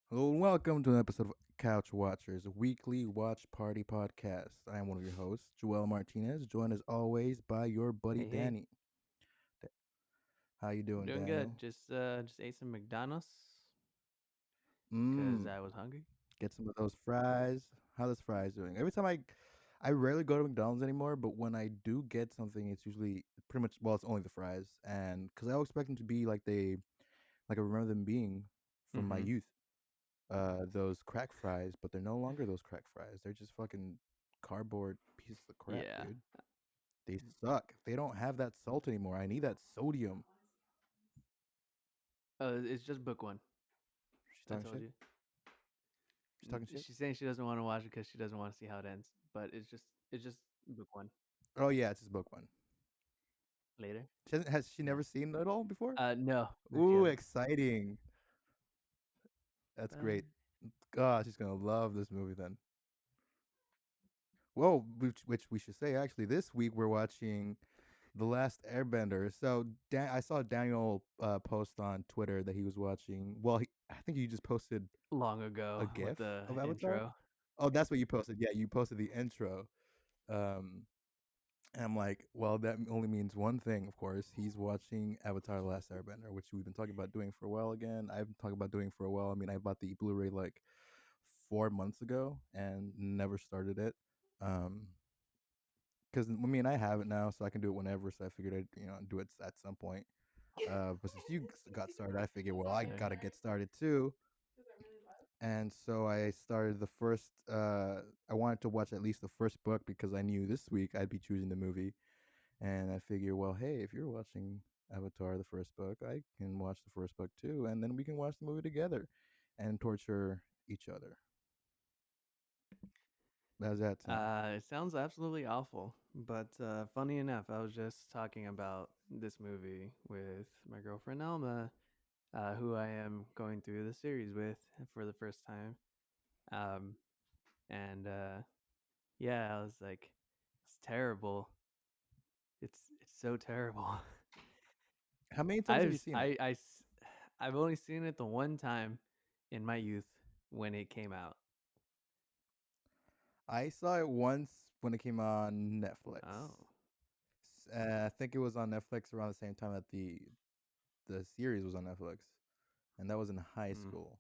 Hello and welcome to an episode of Couch Watchers, a weekly watch party podcast. I am one of your hosts, Joel Martinez, joined as always by your buddy Hey, hey, Danny. How you doing, doing Daniel? good. Just ate some McDonald's because Mmm, I was hungry. get some of those fries. How those fries doing? Every time I rarely go to McDonald's anymore, but when I do get something, it's usually pretty much it's only the fries, and because I always expect them to be like I remember them being from my Mm-hmm. youth. Those crack fries, but they're no longer those crack fries. They're just fucking cardboard pieces of crap, Yeah. dude. They suck. They don't have that salt anymore. I need that sodium. It's just book one. She's I talking told shit. you. She's talking shit. She's saying she doesn't want to watch it because she doesn't want to see how it ends. But it's just book one. Oh yeah, it's just book one. Later. Has she Yeah. never seen it all before? No, no, she Ooh, hasn't. exciting. That's Uh, great. God, she's gonna love this movie then. Whoa, which we should say actually this week we're watching The Last Airbender. So I saw Daniel post on Twitter that he was watching. Well, I think he just posted long a ago with GIF the of Avatar. intro. Oh, that's what you posted. Yeah, you posted the intro. Um, and I'm like, well, that only means one thing, of course. He's watching Avatar: The Last Airbender, which we've been talking about doing for a while. Again, I've been talking about doing for a while. I mean, I bought the Blu-ray like 4 months ago and never started it. Um, because I mean, I have it now, so I can do it whenever. So I figured I'd do it at some point. But since you got started, I figured, well, I Yeah. gotta get started too. And so I started the first. I wanted to watch at least the first book because I knew this week I'd be choosing the movie, and I figure, well, hey, if you're watching Avatar, the first book, I can watch the first book too, and then we can watch the movie together, and torture each other. How's that sound? It sounds absolutely awful, but funny enough, I was just talking about this movie with my girlfriend Alma, who I am going through the series with for the first time. Um, and yeah, I was like, it's terrible. It's so terrible. How many times have you seen it? I've only seen it the one time in my youth when it came out. I saw it once when it came on Netflix. Oh. I think it was on Netflix around the same time that the series was on Netflix, and that was in high Mm. school.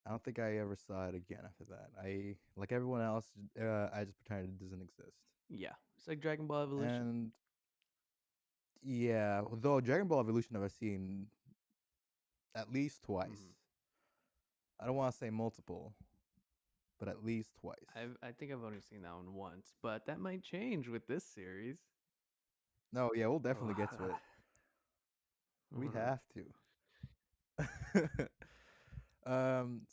I don't think I ever saw it again after that. I like everyone else. I just pretended it doesn't exist. Yeah, it's like Dragon Ball Evolution. And yeah, though Dragon Ball Evolution I've seen at least twice. Mm. I don't want to say multiple, but at least twice. I think I've only seen that one once, but that might change with this series. No, yeah, we'll Oh, definitely get to it. We mm. have to.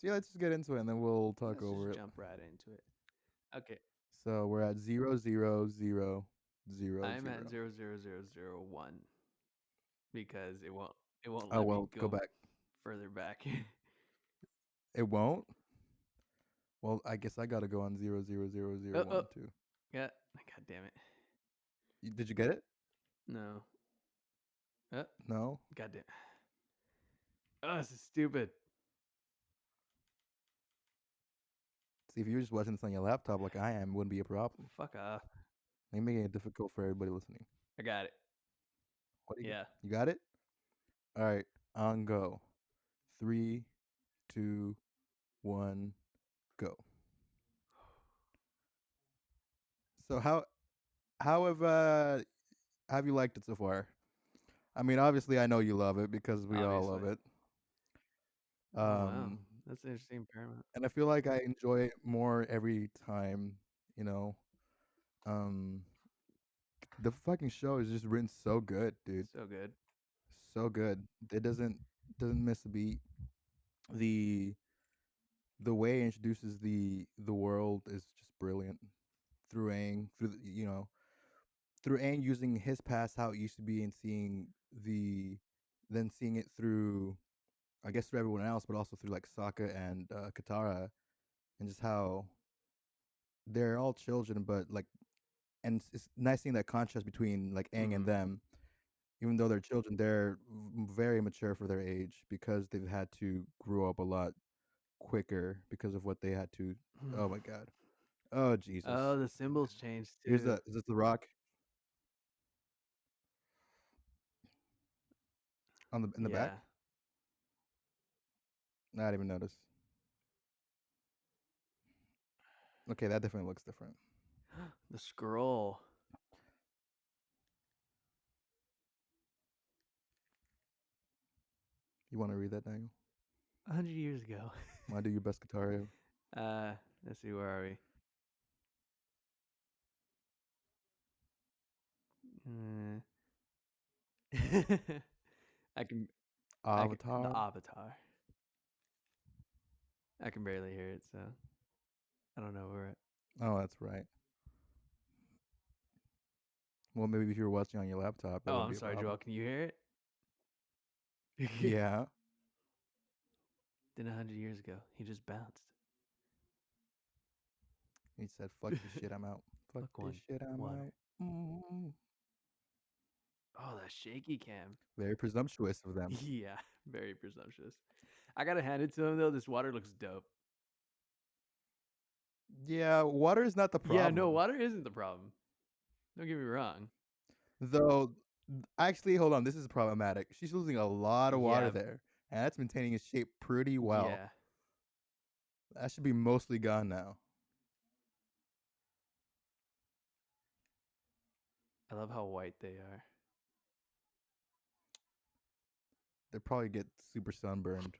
So yeah, let's just get into it, and then we'll talk Let's just over it. jump right into it. Okay, So we're at 00000. I'm at 00001 because it won't Oh let me well, go go back. further back. It won't. Well, I guess I gotta go on zero zero zero zero Oh, oh, one too. yeah. God damn it. Did you get it? No. Oh, No. God damn. Oh, this is stupid. See, if you were just watching this on your laptop like I am, it wouldn't be a problem. Fuck off. They making it difficult for everybody listening. I got it. What do you? Yeah. You got it? All right. On go. Three, two, one, go. So how have you liked it so far? I mean, obviously, I know you love it because we all love Obviously. it. Oh wow, Um, that's an interesting paramount. and I feel like I enjoy it more every time. You know, um, the fucking show is just written so good, dude. So good. So good. It doesn't miss a beat. The the way it introduces the world is just brilliant through Aang, through Aang using his past, how it used to be, and the then seeing it through, I guess, through everyone else, but also through like Sokka and Katara, and just how they're all children, but like, and it's nice seeing that contrast between like Aang and Mm-hmm. them. Even though they're children, they're very mature for their age because they've had to grow up a lot quicker because of what they had to. Oh my god. Oh Jesus. Oh, the symbols changed Here's too. the. Is this the Rock on the in the back? Yeah. I didn't even notice. Okay, that definitely looks different. The scroll. You want to read that, Daniel? 100 years ago. Want to do your best guitar? uh, let's see, where are we? Uh, I can, the Avatar. Avatar. I can barely hear it, so I don't know where. Oh, that's right. Well, maybe if you were watching on your laptop, that Oh, wouldn't I'm be a sorry, Joel. problem. Can you hear it? Yeah. Then 100 years ago, he just bounced. He said, "Fuck this shit, I'm out. Fuck Fuck this one. shit, I'm Water. out." Mm. Oh, that shaky cam. Very presumptuous of them. Yeah, very presumptuous. I gotta hand it to him though. This water looks dope. Yeah, water is not the Yeah, no, problem. water isn't the problem. Don't get me wrong. Though, actually, hold on. This is problematic. She's losing a lot of water Yeah, there, and that's maintaining its shape pretty well. yeah. That should be mostly gone now. I love how white they are. They probably get super sunburned,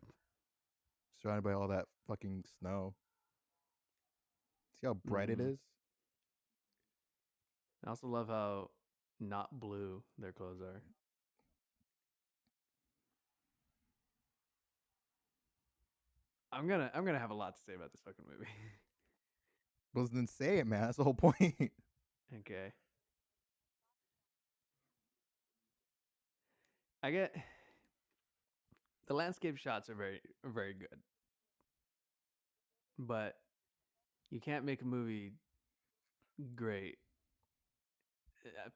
surrounded by all that fucking snow. See how bright it Mm-hmm. is? I also love how not blue their clothes are. I'm gonna have a lot to say about this fucking movie. Well, then say it, man. That's the whole point. Okay. I get the landscape shots are very good, but you can't make a movie great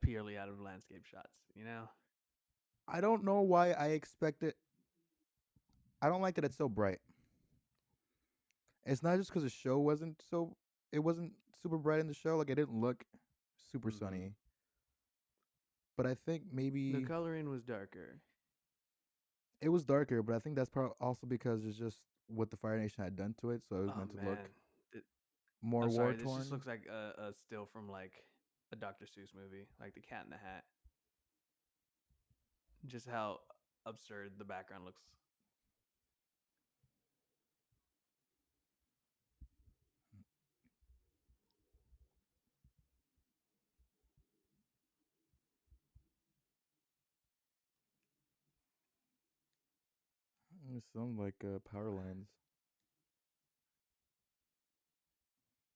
purely out of landscape shots. You know? I don't know why I expect it. I don't like that it's so bright. It's not just because the show wasn't so. It wasn't super bright in the show. Like it didn't look super Mm-hmm. sunny. But I think The maybe coloring was darker. it was darker. But I think that's probably also because it's just what the Fire Nation had done to it. So it was Oh meant to look man, Th- more I'm war sorry. This just torn. looks like a still from like a Dr. Seuss movie, like The Cat in the Hat. Just how absurd the background looks. It sounds like power lines.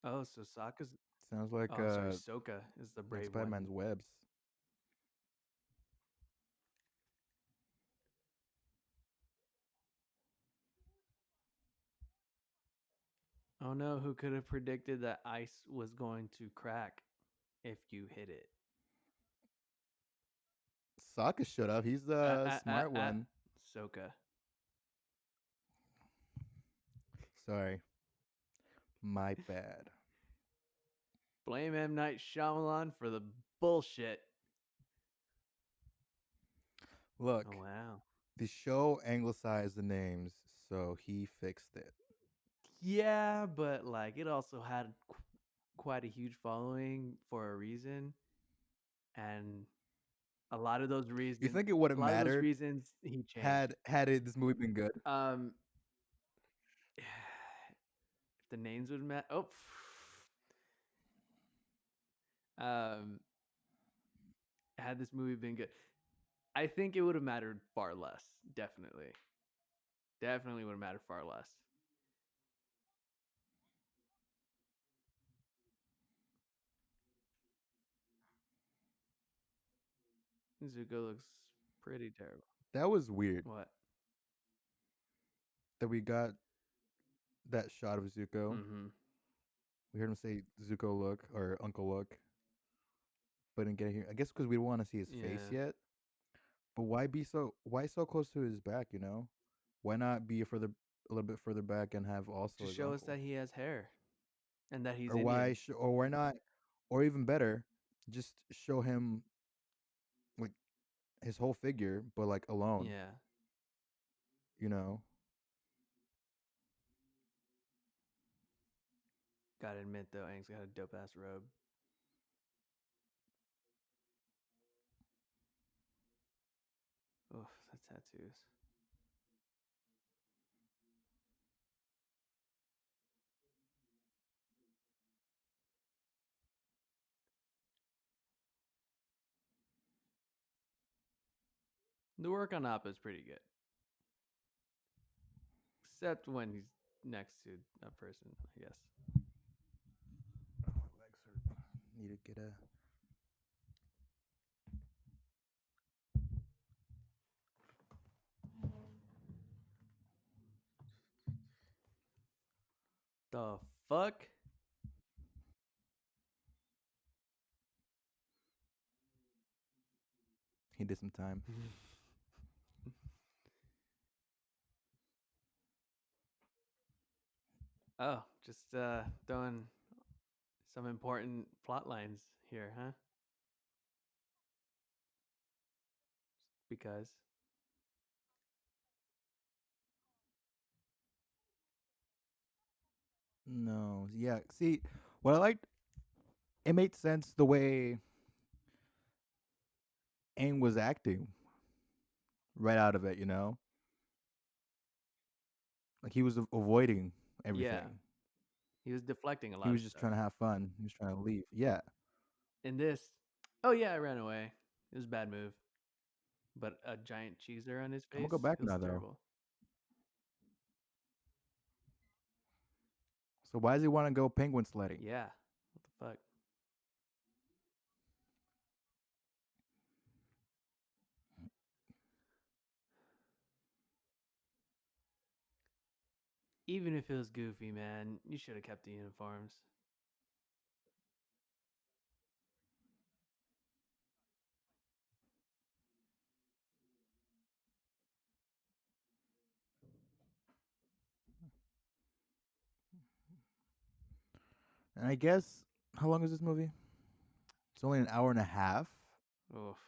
Oh, so Sokka's. Sounds Oh, like I'm sorry. Sokka is the brave Spider one. Man's webs. Oh no, who could have predicted that ice was going to crack if you hit it? Sokka shut up. He's the smart one. Sokka. Sorry, my bad. Blame M. Night Shyamalan for the bullshit. Oh Look, wow. the show anglicized the names, so he fixed it. Yeah, but like it also had quite a huge following for a reason, and a lot of those You reasons, think it would have mattered he changed. had this movie been good? Um, if the names would match. Oh, um, had this movie been good, I think it would have mattered far less. Definitely, definitely would have mattered far less. Zuko looks pretty terrible. That was weird What? that we got that shot of Zuko. Mm-hmm. We heard him say Zuko look or Uncle look, but didn't get here. I guess because we don't want to see his face Yeah. yet. But why be so? Why so close to his back? You know, why not be further? a little bit further back and have also Just his show us uncle? that he has hair and that he's Or why Indian. sh- or why not, or even better, just show him like his whole figure but like alone, Yeah. you know? Gotta admit though, Aang's got a dope ass robe. Oof, the tattoos. The work on Appa is pretty good, except when he's next to a person, I guess. Legs hurt. Need to get a The fuck? he did some time. Oh, just throwing some important plot lines here, huh? Because No, yeah. See, what I liked, it made sense the way Aang was acting right out of it, you know? Like he was avoiding yeah, everything. he was deflecting a He lot of was just stuff. trying to have fun. He was trying to leave. Yeah. In this, oh yeah, I ran away. It was a bad move, but a giant cheeser on his I'm gonna face go back feels now though. terrible. So why does he want to go penguin sledding? Yeah, what the fuck? Even if it was goofy, man, you should have kept the uniforms. And I guess, how long is this movie? It's only an hour and a half. Oof.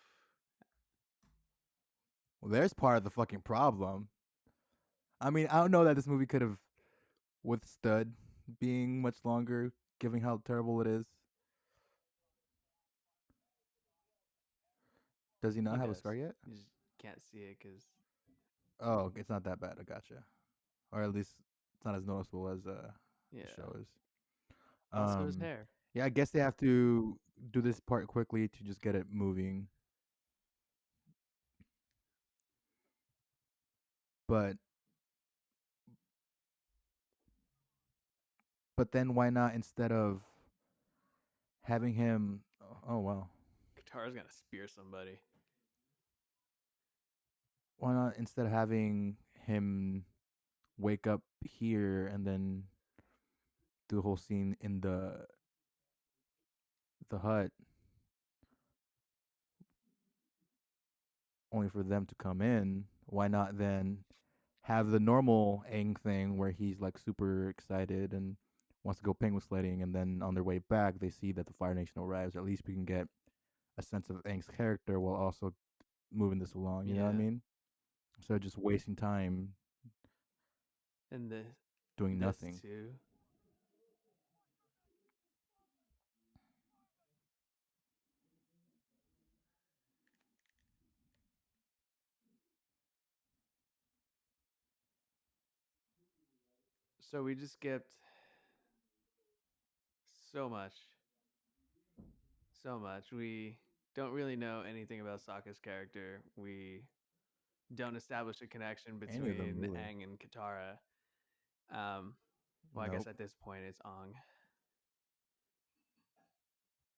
Well, there's part of the fucking problem. I mean, I don't know that this movie could have withstood being much longer, given how terrible it is. Does he He not have a does. scar yet? You just can't see it because Oh, it's not that bad. I gotcha. Or at least it's not as noticeable as the yeah. show is. Also, his Um, hair. yeah, I guess they have to do this part quickly to just get it moving. But then why not, instead of having him? Oh wow, Katara's gonna spear somebody. why not, instead of having him wake up here and then do the whole scene in the hut, only for them to come in? Why not then have the normal Aang thing where he's like super excited and wants to go penguin sledding, and then on their way back they see that the Fire Nation arrives. At least we can get a sense of Aang's character while also moving this along. You know what I Yeah, mean? So just wasting time and doing this nothing. too. So we just skipped so much, so much. We don't really know anything about Sokka's character. We don't establish a connection Any of them between really? Aang and Katara. Um, well, I guess Nope. at this point it's Ong.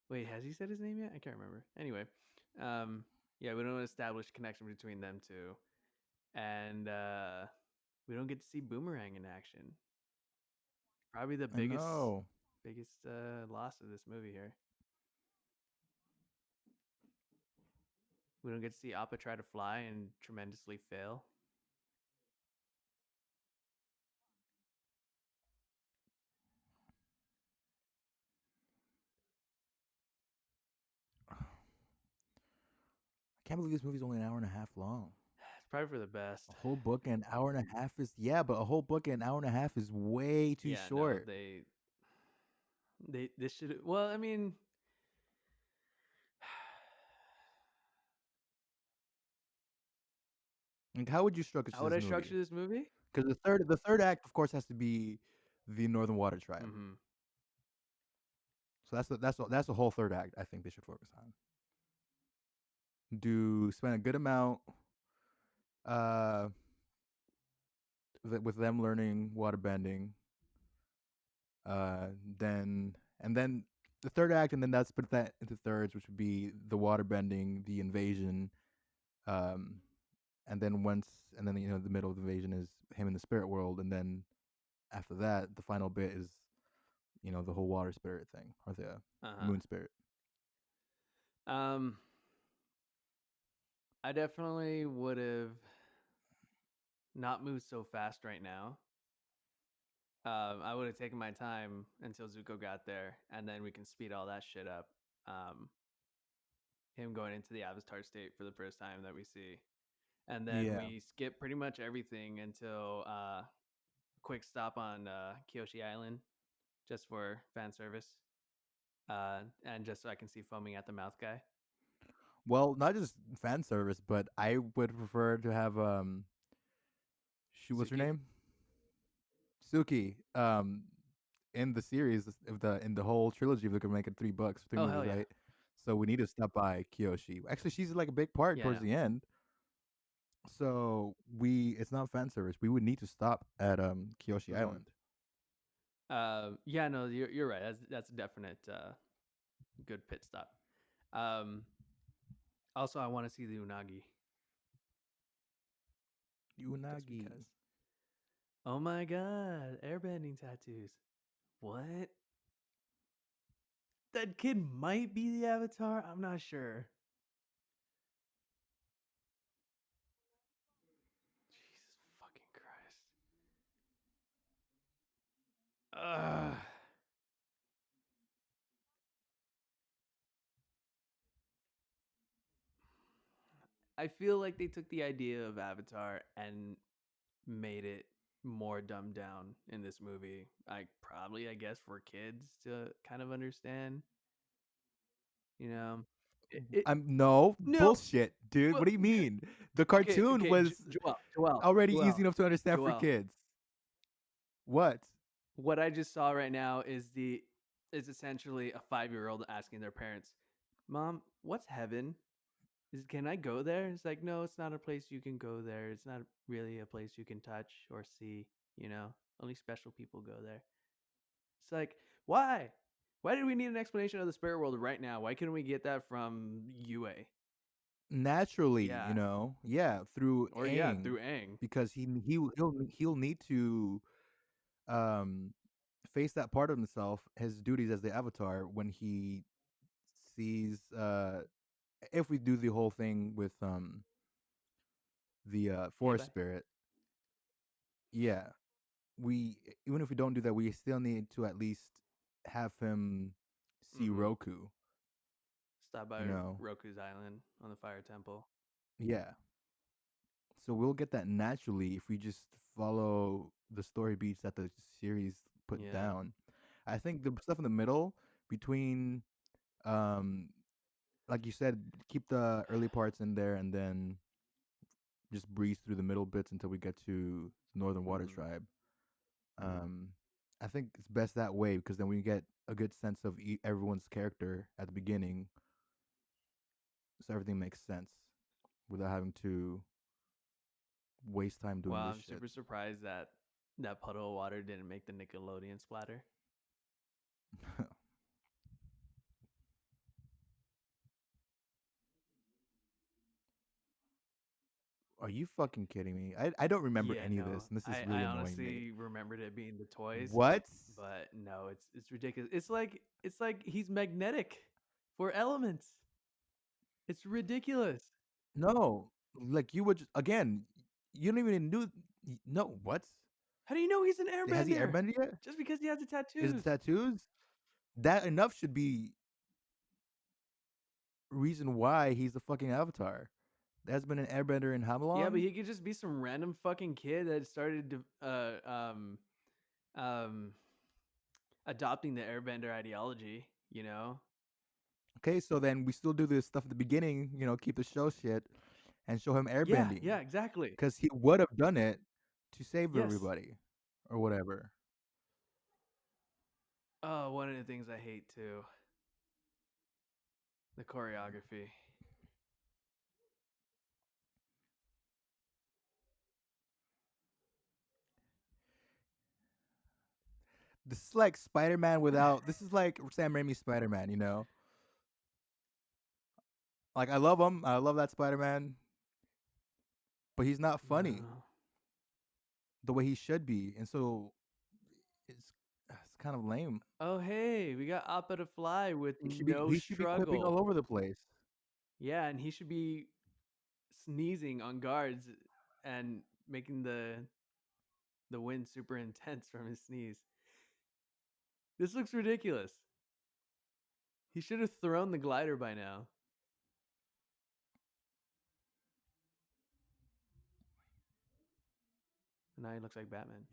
Wait, has he said his name yet? I can't remember. Anyway, um, yeah, we don't establish connection between them two, and we don't get to see Boomerang in action. Probably the I know. biggest loss of this movie here. We don't get to see Appa try to fly and tremendously fail. Can't believe this movie's only an hour and a half long. It's probably for the best. A whole book and an hour and a half is yeah, but a whole book and an hour and a half is way too Yeah, no, short. they this should, well, I mean, Like, how would you structure how would this I movie? structure this movie? Because the third act, of course, has to be the Northern Water Tribe. Mm-hmm. So that's the whole third act. I think they should focus on. Do spend a good amount uh with them learning waterbending. Uh, then and then the third act, and then that's split that into thirds, which would be the waterbending, the invasion, um, and then the middle of the invasion is him in the spirit world, and then after that, the final bit is the whole water spirit thing or the Uh-huh. moon spirit. Um, I definitely would have not moved so fast right now. I would have taken my time until Zuko got there, and then we can speed all that shit up. Um, him going into the Avatar state for the first time that we see, and then Yeah. we skip pretty much everything until quick stop on Kyoshi Island just for fan service, and just so I can see foaming at the mouth guy. Well, not just fan service, but I would prefer to have what's her Suki. name? Suki. In the series of the in the whole trilogy, they're gonna make it 3 books, three Oh movies, hell yeah, right? So we need to stop by Kyoshi. Actually, she's like a big part yeah. towards No. the end. So it's not fan service. We would need to stop at Kyoshi Mm-hmm. Island. Yeah, no, you're right. That's a definite good pit stop. Um, Also, I want to see the unagi just Unagi. because. Oh my god, airbending tattoos. What? That kid might be the Avatar. I'm not sure. Jesus fucking Christ. Ugh. I feel like they took the idea of Avatar and made it more dumbed down in this movie. Like probably, I guess, for kids to kind of understand. You know, it I'm no no. bullshit, dude. Well, What do you okay, mean? The cartoon okay. was already easy Joel, enough to understand for Joel. kids. What? What I just saw right now is essentially a 5-year-old asking their parents, "Mom, what's heaven? Is can I go there?" It's like, "No, it's not a place you can go there. It's not really a place you can touch or see, you know. Only special people go there." It's like, "Why? Why did we need an explanation of the spirit world right now? Why couldn't we get that from UA?" Naturally, Yeah. yeah, through Or yeah, Aang, through Aang. because he'll need to um face that part of himself, his duties as the Avatar, when he sees if we do the whole thing with the forest Aba. spirit, yeah, we even if we don't do that, we still need to at least have him see Mhm. Roku, Stop by you know. Roku's island on the Fire Temple. Yeah. So we'll get that naturally if we just follow the story beats that the series put Yeah. down. I think the stuff in the middle between um like you said, keep the early parts in there and then just breeze through the middle bits until we get to Northern Water Mhm. Tribe. Um I think it's best that way because then we get a good sense of everyone's character at the beginning, so everything makes sense without having to waste time doing Wow, this I'm shit. super surprised that that puddle of water didn't make the Nickelodeon splatter. Are you fucking kidding me? I don't remember Yeah, any of no. this, and this is I really annoying me. honestly remembered it being the toys, What? but no, it's ridiculous. It's like he's magnetic for elements. It's ridiculous. No, like you would again. You don't even do. No, what? How do you know he's an Has he airbender? airbended yet? Just because he has the Is it tattoos. the tattoos? That enough should be reason why he's the fucking avatar. There's been an Airbender in how Yeah, but long? he could just be some random fucking kid that started um, adopting the Airbender ideology. You know? Okay, so then we still do this stuff at the beginning, keep the show shit, and show him Yeah, airbending, yeah, exactly. because he would have done it to save Yes. everybody, or whatever. Oh, one of the things I hate too, the choreography. This is like Spider-Man without. This is like Sam Raimi's Spider-Man. Like I love him. I love that Spider-Man, but he's not funny No. the way he should be, and so it's kind of lame. Oh, hey, we got Appa to fly with He should be no he should be quipping all struggle. over the place. Yeah, and he should be sneezing on guards and making the wind super intense from his sneeze. This looks ridiculous. He should have thrown the glider by now. And now he looks like Batman.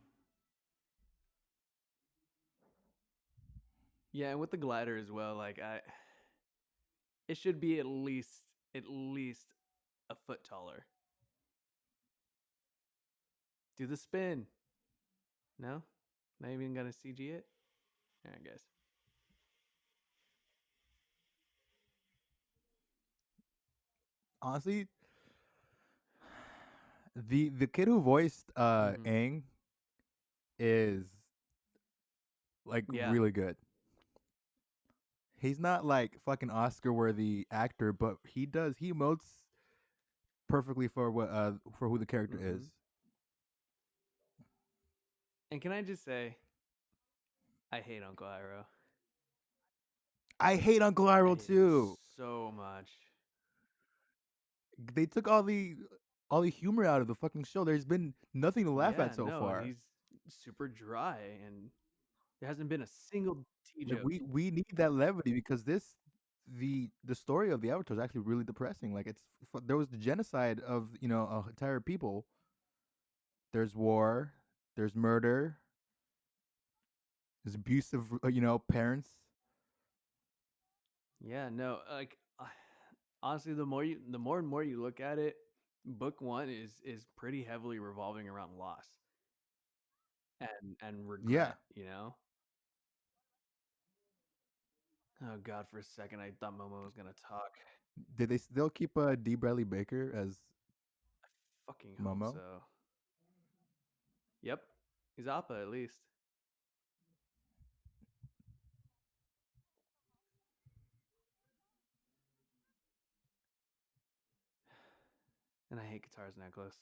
Yeah, and with the glider as well, like it should be at least a foot taller. Do the spin. No? Not even gonna CG it? Alright, guys. Honestly, the kid who voiced Mm-hmm. Aang is like Yeah. really good. He's not like fucking Oscar worthy actor, but he emotes perfectly for who the character is. Mm-hmm. And can I just say, I hate Uncle Iroh. I hate Uncle I Iroh hate him too. so much. They took all the humor out of the fucking show. There's been nothing to laugh Yeah, at so no, far. he's super dry and there hasn't been a single T Like joke. we need that levity because the story of the Avatar is actually really depressing. Like there was the genocide of a entire people. There's war. There's murder. There's abuse of parents. Yeah, no, like honestly, the more and more you look at it, book one is pretty heavily revolving around loss and Yeah. regret. You know. Oh God, for a second I thought Momo was gonna talk. Did they still keep D. Bradley Baker as Fucking hope Momo? so. Yep, he's Appa at least. And I hate Guitar's necklace.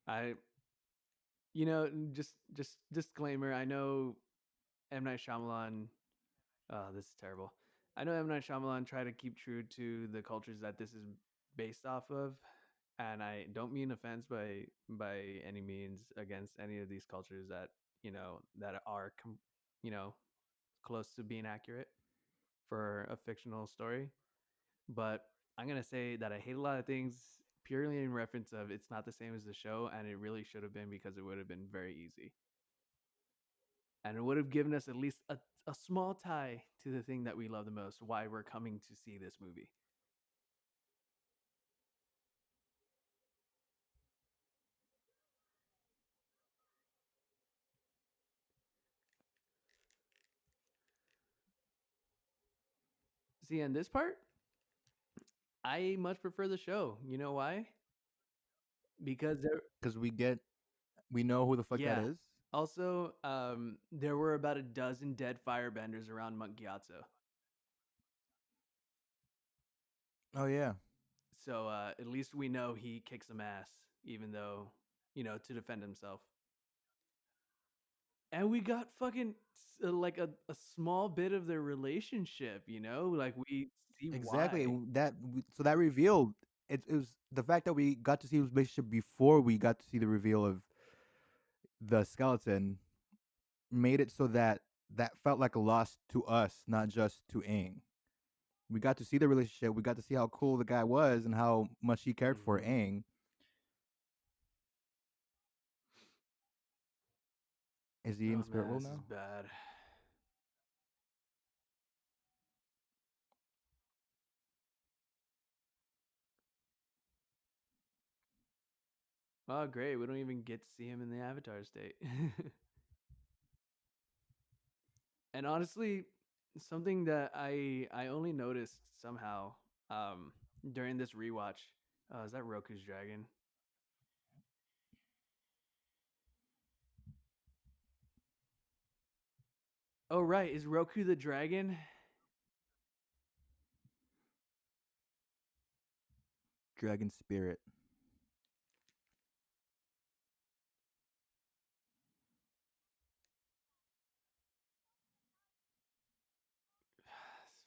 I just disclaimer. I know M Night Shyamalan. Oh, this is terrible. I know M Night Shyamalan try to keep true to the cultures that this is based off of, and I don't mean offense by any means against any of these cultures that that are you know close to being accurate for a fictional story. But I'm gonna say that I hate a lot of things purely in reference of it's not the same as the show, and it really should have been because it would have been very easy. And it would have given us at least a small tie to the thing that we love the most, why we're coming to see this movie. See, in this part, I much prefer the show. You know why? Because there, Because we know who the fuck that yeah. is. Also, there were about a dozen dead firebenders around Monk Gyatso. Oh yeah. So at least we know he kicks some ass, even though, to defend himself. And we got fucking like a small bit of their relationship, like we see Exactly. why. So that revealed it was the fact that we got to see his relationship before we got to see the reveal of the skeleton made it so that that felt like a loss to us, not just to Aang. We got to see the relationship. We got to see how cool the guy was and how much he cared for Mm-hmm. Aang. Is he in Oh the spirit man, world this is now? bad. Oh great, we don't even get to see him in the Avatar state. And honestly, something that I only noticed somehow um during this rewatch. Is that Roku's dragon? Oh right, is Roku the dragon? Dragon spirit.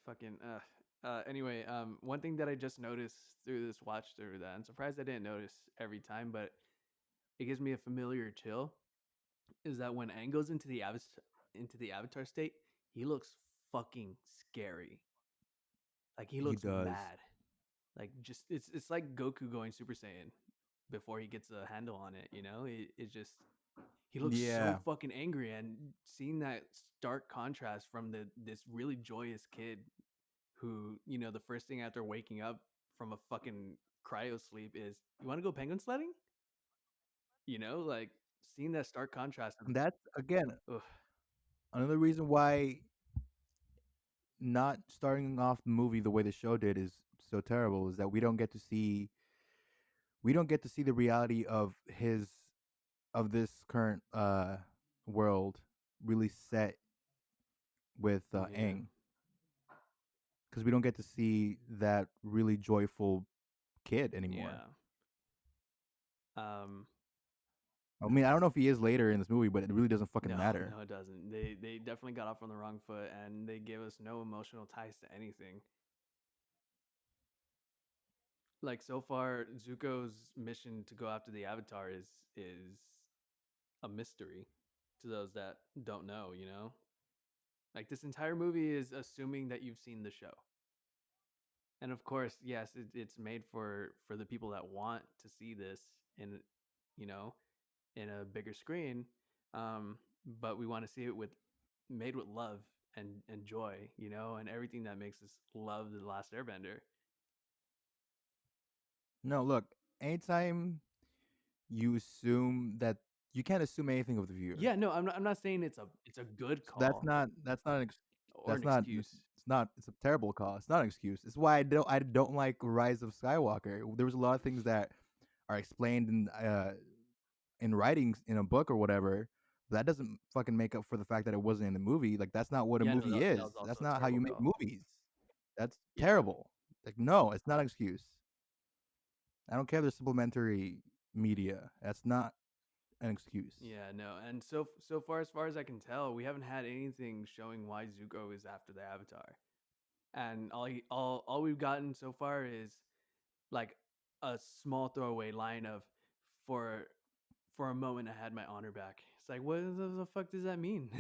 Fucking anyway, one thing that I just noticed through this watch through that I'm surprised I didn't notice every time, but it gives me a familiar chill, is that when Aang goes into the Avatar state, he looks fucking scary. Like he He looks does. mad. Like just it's like Goku going Super Saiyan before he gets a handle on it. You know, it just he looks so Yeah. fucking angry, and seeing that stark contrast from this really joyous kid who, you know, the first thing after waking up from a fucking cryo sleep is, you want to go penguin sledding? You know, like seeing that stark contrast of And that's again ugh, another reason why not starting off the movie the way the show did is so terrible is that we don't get to see the reality of his of this current world really set with yeah, Aang, because we don't get to see that really joyful kid anymore. yeah. Um, I mean, I don't know if he is later in this movie, but it really doesn't fucking no, matter. no, it doesn't. They definitely got off on the wrong foot, and they gave us no emotional ties to anything. Like so far, Zuko's mission to go after the Avatar is a mystery to those that don't know. You know, like this entire movie is assuming that you've seen the show. And of course, yes, it's made for the people that want to see this in, you know, in a bigger screen. Um, but we want to see it with made with love and joy, you know, and everything that makes us love the Last Airbender. No, look, anytime you assume that you can't assume anything of the viewer. Yeah, no, I'm not saying it's a good So that's call not or an that's not excuse. it's not it's a terrible call. It's not an excuse. It's why I don't like Rise of Skywalker. There was a lot of things that are explained in writings in a book or whatever. But that doesn't fucking make up for the fact that it wasn't in the movie. Like that's not what a Yeah, no, movie that is. was also That's a not how you terrible make call. movies. That's Yeah, terrible. Like no, it's not an excuse. I don't care if there's supplementary media. That's not an excuse. yeah, no, and so far as I can tell, we haven't had anything showing why Zuko is after the Avatar, and all we've gotten so far is like a small throwaway line of for for a moment I had my honor back. It's like what the fuck does that mean?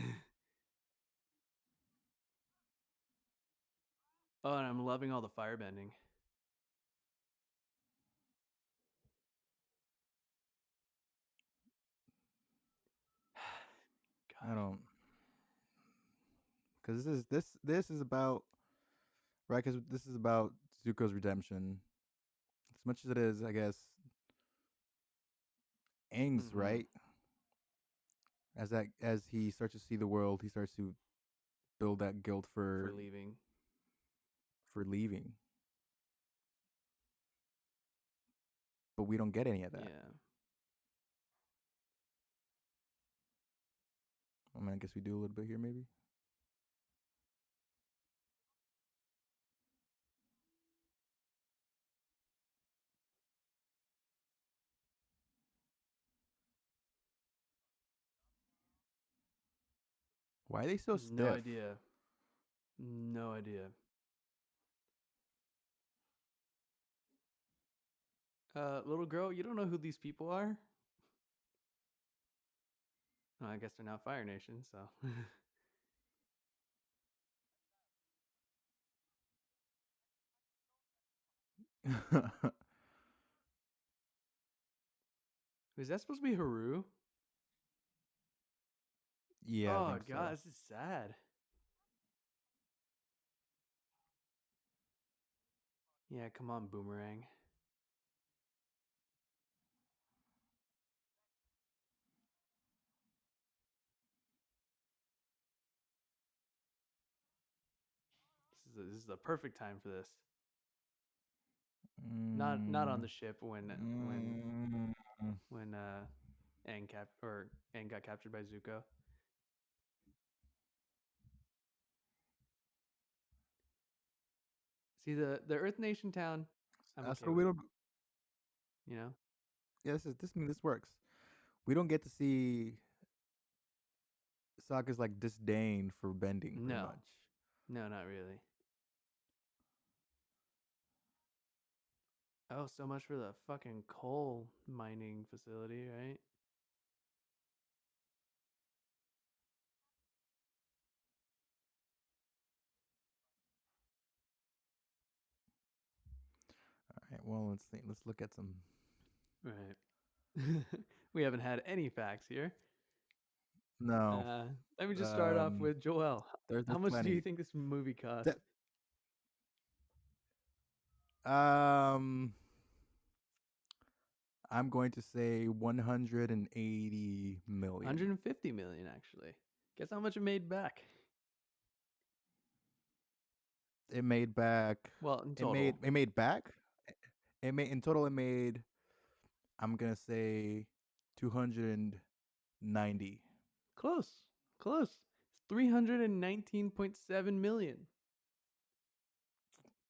Oh, and I'm loving all the firebending. I God. don't, because this is about right because this is about Zuko's redemption. As much as it is, I guess, Aang's Mm-hmm. right. As he starts to see the world, he starts to build that guilt For leaving. for leaving. But we don't get any of that. Yeah. I mean, I guess we do a little bit here, maybe. Why are they so No stiff? idea. No idea. Little girl, you don't know who these people are? Oh, I guess they're now Fire Nation, so Was that supposed to be Haru? Yeah, I Oh think god, so. this is sad. Yeah, come on, Boomerang. This is the perfect time for this. Not on Mm, the ship mm, when Aang got captured by Zuko. See the Earth Nation town, I'm okay so we with. don't. You know? Yeah, this works. We don't get to see Sokka's like disdain for bending, pretty No, much. no, not really. Oh, so much for the fucking coal mining facility, right? All right. Well, let's see. Let's look at some. Right. We haven't had any facts here. No. Uh, Let me just start off Um. with Joel. How There's much do you plenty. think this movie cost? That, um. I'm going to say 180 million. 150 million, actually. Guess how much it made back? It made back. Well, in It total. made back. It made in total. It made. I'm gonna say 290. Close. Close. It's 319.7 million.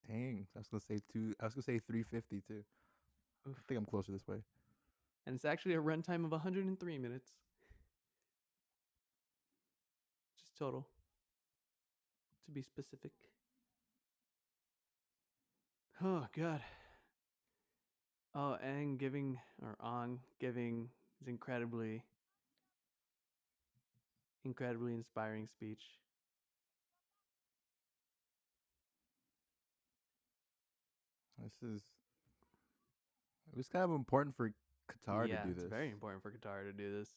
Dang, I was gonna say two. I was gonna say 350 too. Oof. I think I'm closer this way. And it's actually a runtime of 103 minutes. Just total, to be specific. Oh, God. Oh, and giving, or Ong giving his incredibly inspiring speech. This is. It was kind of important for Qatar to Yeah, do it's this. very important for Qatar to do this.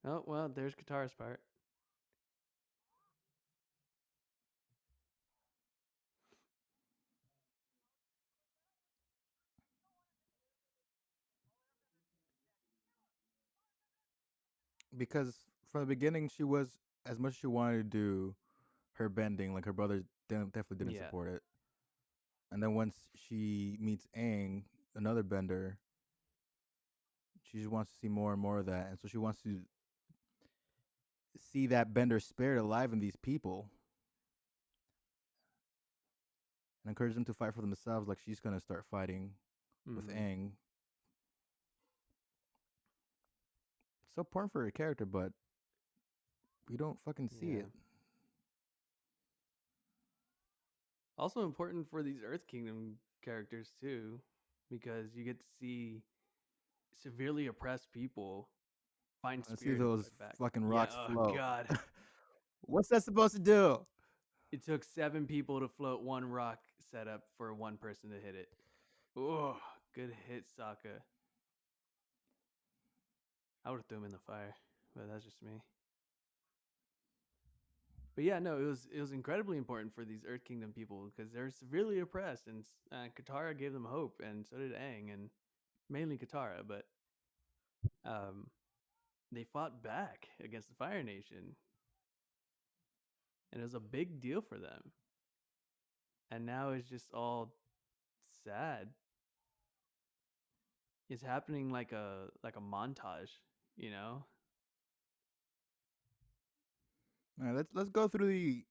Oh, well, there's Qatar's part. Because from the beginning, she was as much as she wanted to do her bending. Like her brother definitely didn't Yeah. support it. And then once she meets Aang, another bender, she just wants to see more and more of that, and so she wants to see that bender spirit alive in these people and encourage them to fight for themselves. Like she's gonna start fighting with Mm-hmm. Aang. So important for her character, but we don't fucking see Yeah. it. Also important for these Earth Kingdom characters too, because you get to see severely oppressed people find I see spirit and those fight back. fucking Yeah. rocks Oh float. God. What's that supposed to do? It took 7 people to float one rock setup for one person to hit it. Oh, good hit, Sokka. I would have threw him in the fire, but that's just me. But yeah, no, it was incredibly important for these Earth Kingdom people because they're severely oppressed, and Katara gave them hope, and so did Aang, and mainly Katara. But um, they fought back against the Fire Nation, and it was a big deal for them. And now it's just all sad. It's happening like a montage, you know. All right, let's go through the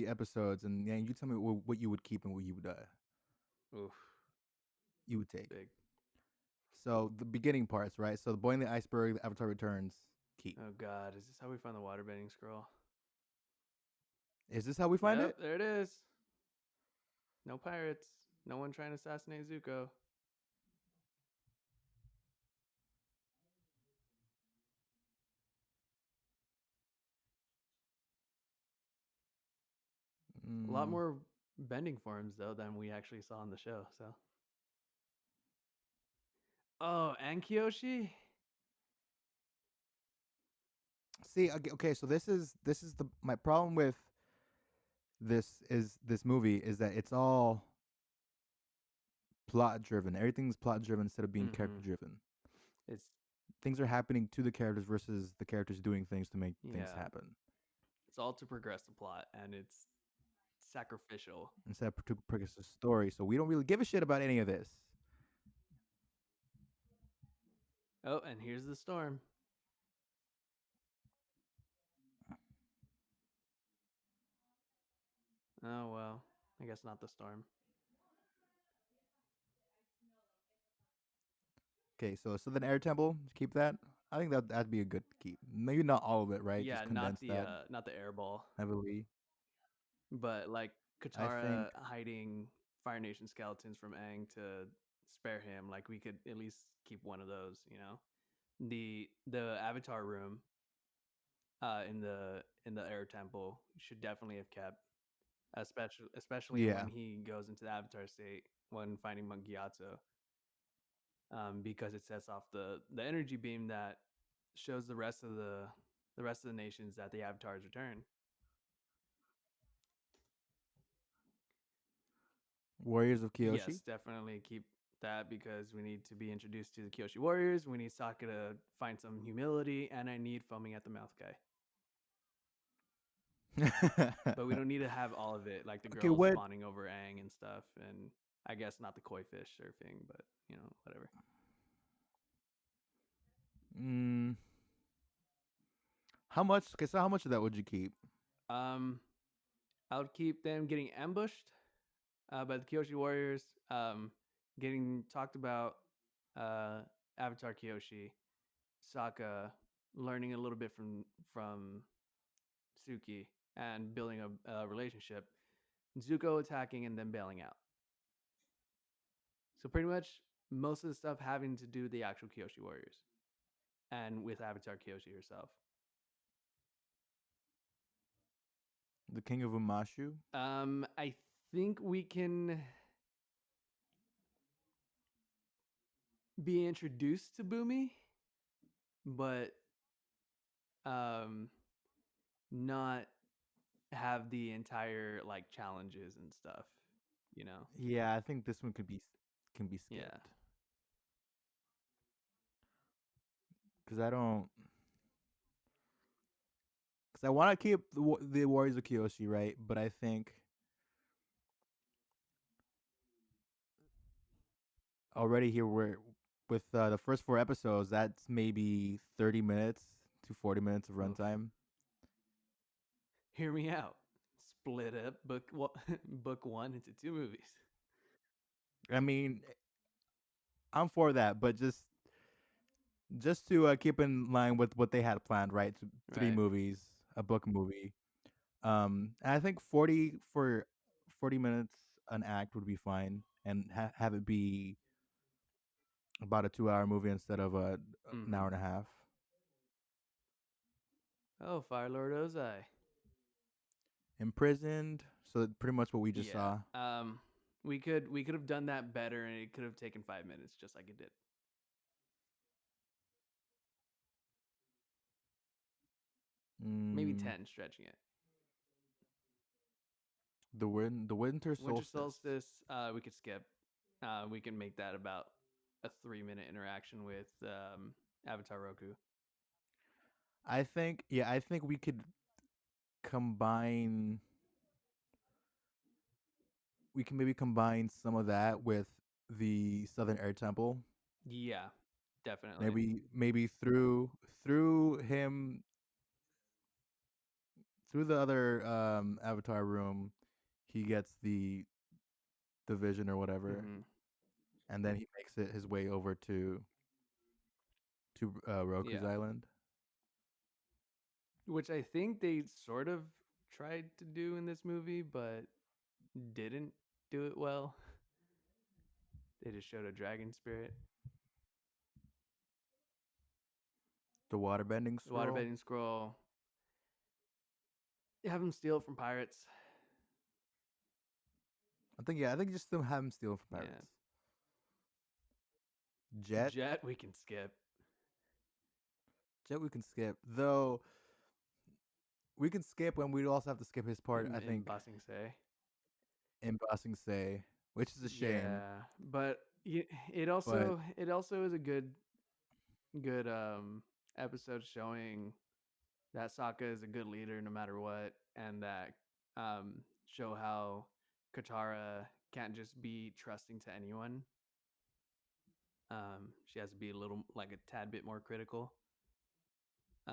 episodes, and yeah, you tell me what you would keep and what Oof, you would it's take. big. So the beginning parts, right? So the boy in the iceberg, the Avatar returns, keep. Oh God, is this how we find the waterbending scroll? Is this how we find Yep, it? there it is. No pirates. No one trying to assassinate Zuko. A lot Mm. more bending forms though than we actually saw in the show. So, oh, and Kyoshi. See, okay, so this is the my problem with this movie is that it's all plot driven. Everything's plot driven instead of being Mm-hmm. character driven. It's Things are happening to the characters versus the characters doing things to make things yeah, happen it's all to progress the plot, and it's sacrificial. instead of to progress the story. So we don't really give a shit about any of this. Oh, and here's the storm. Oh well, I guess not the storm. Okay, so then Air Temple, keep that. I think that'd be a good keep. Maybe not all of it, right? Yeah, Just condense that not the air ball, heavily. but like I Katara think, hiding Fire Nation skeletons from Aang to spare him. Like we could at least keep one of those. You know, the Avatar room in the Air Temple should definitely have kept, especially when yeah, he goes into the Avatar state when fighting Mongiato, because it sets off the energy beam that shows the rest of the nations that the Avatars return. Warriors of Kyoshi. Yes, definitely keep that because we need to be introduced to the Kyoshi warriors. We need Sokka to find some humility, and I need foaming at the mouth guy. But we don't need to have all of it, like the Okay, girls what? fawning over Aang and stuff, and I guess not the koi fish surfing, but whatever. Mm, how much? Okay, so how much of that would you keep? Um, I would keep them getting ambushed by the Kyoshi warriors, getting talked about, uh, Avatar Kyoshi, Sokka learning a little bit from Suki and building a relationship, Zuko attacking and then bailing out. So pretty much most of the stuff having to do with the actual Kyoshi warriors and with Avatar Kyoshi herself. The King of Umashu. I think we can be introduced to Boomy, but um, not have the entire like challenges and stuff. You know? Yeah, I think this one can be Yeah. skipped because I don't because I want to keep the Warriors of Kyoshi, right? But I think already here we're with the first four episodes. That's maybe 30 minutes to 40 minutes of Oof. runtime. Hear me out. Split up book one into two movies. I mean, I'm for that, but just to keep in line with what they had planned, right? Three Right. movies, a book movie. And I think 40 minutes an act would be fine, and have it be about a 2 hour movie instead of an Mm-hmm. hour and a half. Oh, Fire Lord Ozai. Imprisoned, so pretty much what we just Yeah. saw. We could have done that better, and it could have taken 5 minutes, just like it did. Maybe Mm, 10, stretching it. the winter Winter solstice. Solstice, we could skip. We can make that about a 3 minute interaction with Avatar Roku. I think we could combine. We can maybe combine some of that with the Southern Air Temple. Yeah, definitely. Maybe through him through the other Avatar room, he gets the vision or whatever, Mm-hmm. and then he makes it his way over to Roku's Yeah, island. which I think they sort of tried to do in this movie, but didn't do it well. They just showed a dragon spirit, The waterbending the scroll. waterbending scroll. Have them steal it from pirates. I think just still have him stealing from Yeah. pirates. Jet, Jet we can skip. Jet we can skip. Though we can skip when we also have to skip his part, I In think, Bossing Say. in Bossing Say, which is a shame. Yeah, but But it also is a good episode showing that Sokka is a good leader no matter what, and that show how Katara can't just be trusting to anyone. She has to be a little like a tad bit more critical.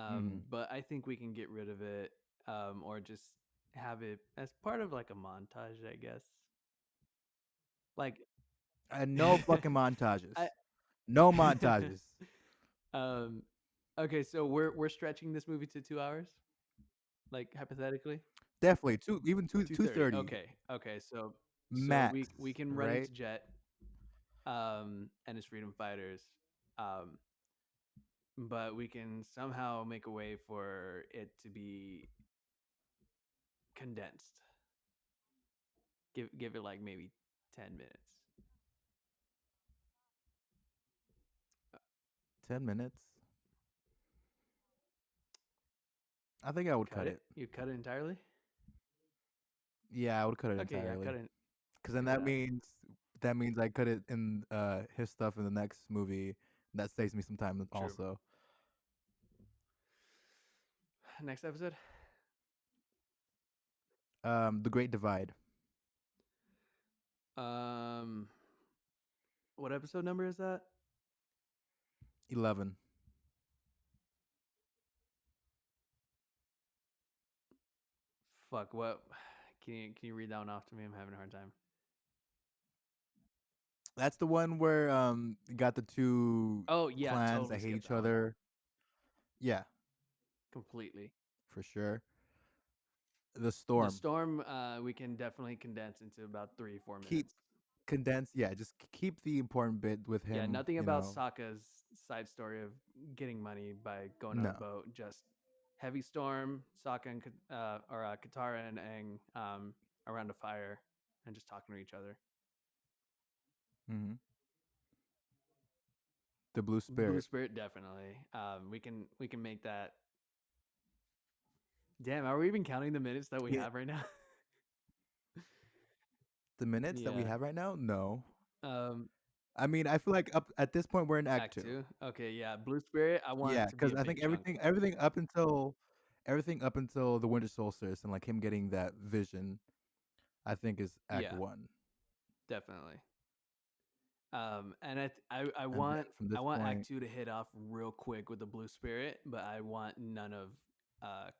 mhm. But I think we can get rid of it, or just have it as part of like a montage, I guess. Like, And no fucking montages. I No montages. um, okay, so we're stretching this movie to 2 hours, like hypothetically. Definitely two, even 2:30. 2:30 Okay, okay, so max, we can run right? into Jet, and his freedom fighters, um, but we can somehow make a way for it to be condensed. Give it like maybe 10 minutes. 10 minutes. I think I would Cut cut it. it. You cut it entirely. Yeah, I would cut it Okay, yeah, entirely. cut it. Because then Do that. that means I cut it in his stuff in the next movie. That saves me some time True. also. Next episode. The Great Divide, Um, what episode number is that? 11. Fuck. What? Can you read that one off to me? I'm having a hard time. That's the one where you got the two Oh yeah, clans totally that hate skip each that one other. Yeah, completely. for sure. The The Storm. storm, we can definitely condense into about 3 4 minutes. Keep condense. Yeah, just keep the important bit with Yeah, him. nothing You about know, Sokka's side story of getting money by going on a no. boat. Just heavy storm, Sokka and Katara and Aang around a fire and just talking to each other. Hmm. The Blue Blue Spirit. Spirit, definitely. We can make that. Damn, are we even counting the minutes that we Yeah, have right now? the minutes that we Yeah. have right now. No, Um, I mean I feel like up at this point we're in Act Act Two. two. Okay, yeah. Blue Spirit. I want Yeah, it to be because a I big think chunk. everything up until the Winter Solstice and like him getting that vision, I think is Act Yeah, One, definitely. And I and then want from I this want point, Act two to hit off real quick with the Blue Spirit, but I want none of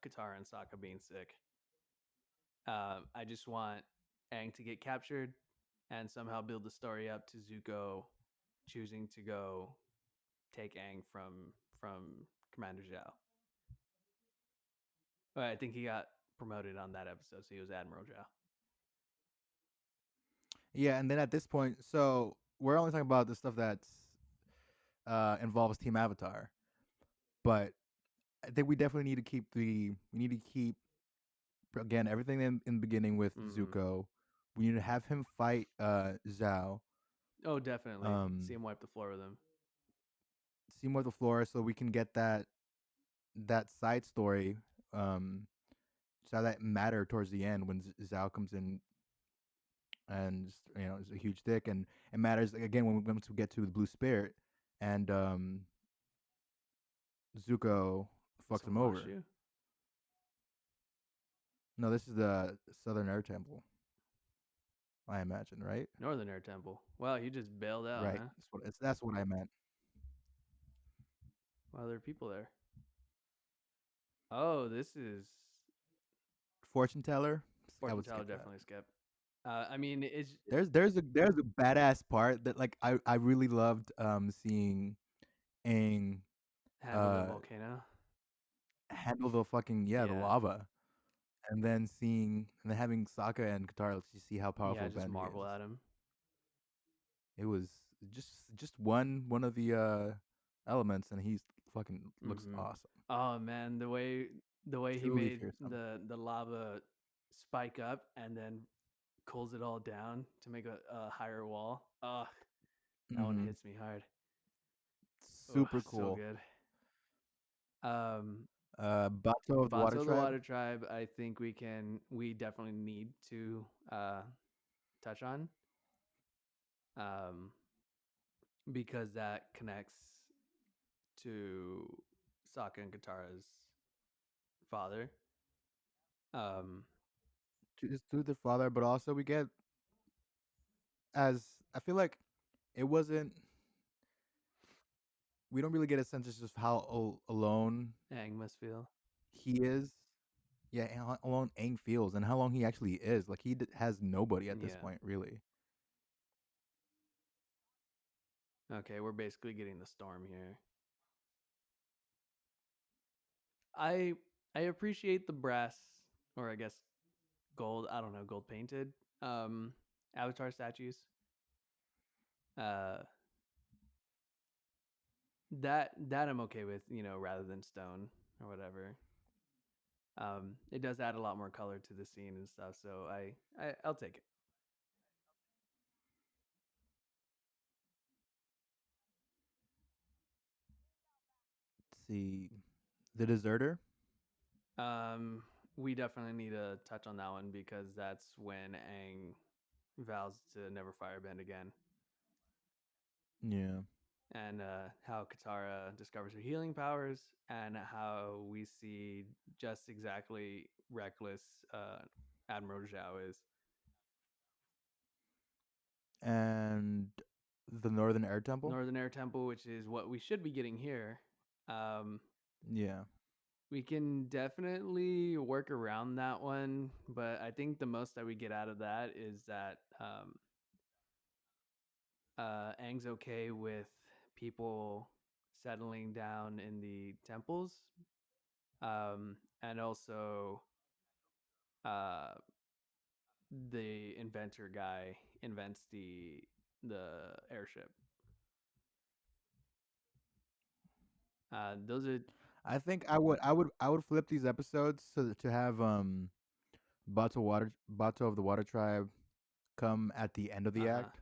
Katara and Sokka being sick. I just want Aang to get captured and somehow build the story up to Zuko choosing to go take Aang from Commander Zhao. But I think he got promoted on that episode, so he was Admiral Zhao. yeah, and then at this point, so we're only talking about the stuff that's involves Team Avatar, but I think we definitely need to keep we need to keep again everything in the beginning with Mm-hmm. Zuko. We need to have him fight Zhao. Oh, definitely. See Um, him wipe the floor with him. see more of the floor so we can get that side story. Um, so that matter towards the end when Zhao comes in and is a huge dick, and it matters again when once we get to the Blue Spirit and Zuko fucks Some him over. Washu, No, this is the Southern Air Temple, I imagine, right? Northern Air Temple. Wow, he just bailed out, Right. huh? That's what I meant. Wow, there are people there. Oh, this is Fortune teller, I fortune would teller. skip that. Definitely skip. I mean, it's There's a badass part that like I really loved seeing Aang handle the uh volcano. handle the fucking the Yeah, lava, and then having Sokka and Katara just see how powerful yeah. of a Just bender he marvel is. at him. It was just one of the elements, and he's fucking looks Mm-hmm. awesome. Oh man, the way he Truly made fearsome. the lava spike up and then cools it all down to make a higher wall. Ugh, that one Mm-hmm. hits me hard. Oh, Super so cool. good. Um, Bato of the Water Bato the Tribe. Water Tribe, I think we definitely need to touch on, um, because that connects to Sokka and Katara's father. Um, To the father, but also we get, as I feel like it wasn't. We don't really get a sense of just how alone Aang must feel. he is. Yeah, and how alone Aang feels, and how long he actually is. Like has nobody at this Yeah. point, really. Okay, we're basically getting the storm here. I I appreciate the brass, or I guess gold. I don't know, gold painted um, Avatar statues. Uh, that I'm okay with, rather than stone or whatever. It does add a lot more color to the scene and stuff, so I'll take it. Let's see, the deserter. Um, we definitely need to touch on that one because that's when Aang vows to never firebend again, Yeah, and how Katara discovers her healing powers, and how we see just exactly reckless Admiral Zhao is. and the Northern Air Temple. Northern Air Temple, which is what we should be getting here. Um, Yeah, we can definitely work around that one, but I think the most that we get out of that is that Aang's okay with people settling down in the temples, and also uh, the inventor guy invents the airship. Those are I think I would flip these episodes to have Bato of the Water Tribe come at the end of the uh-huh. act,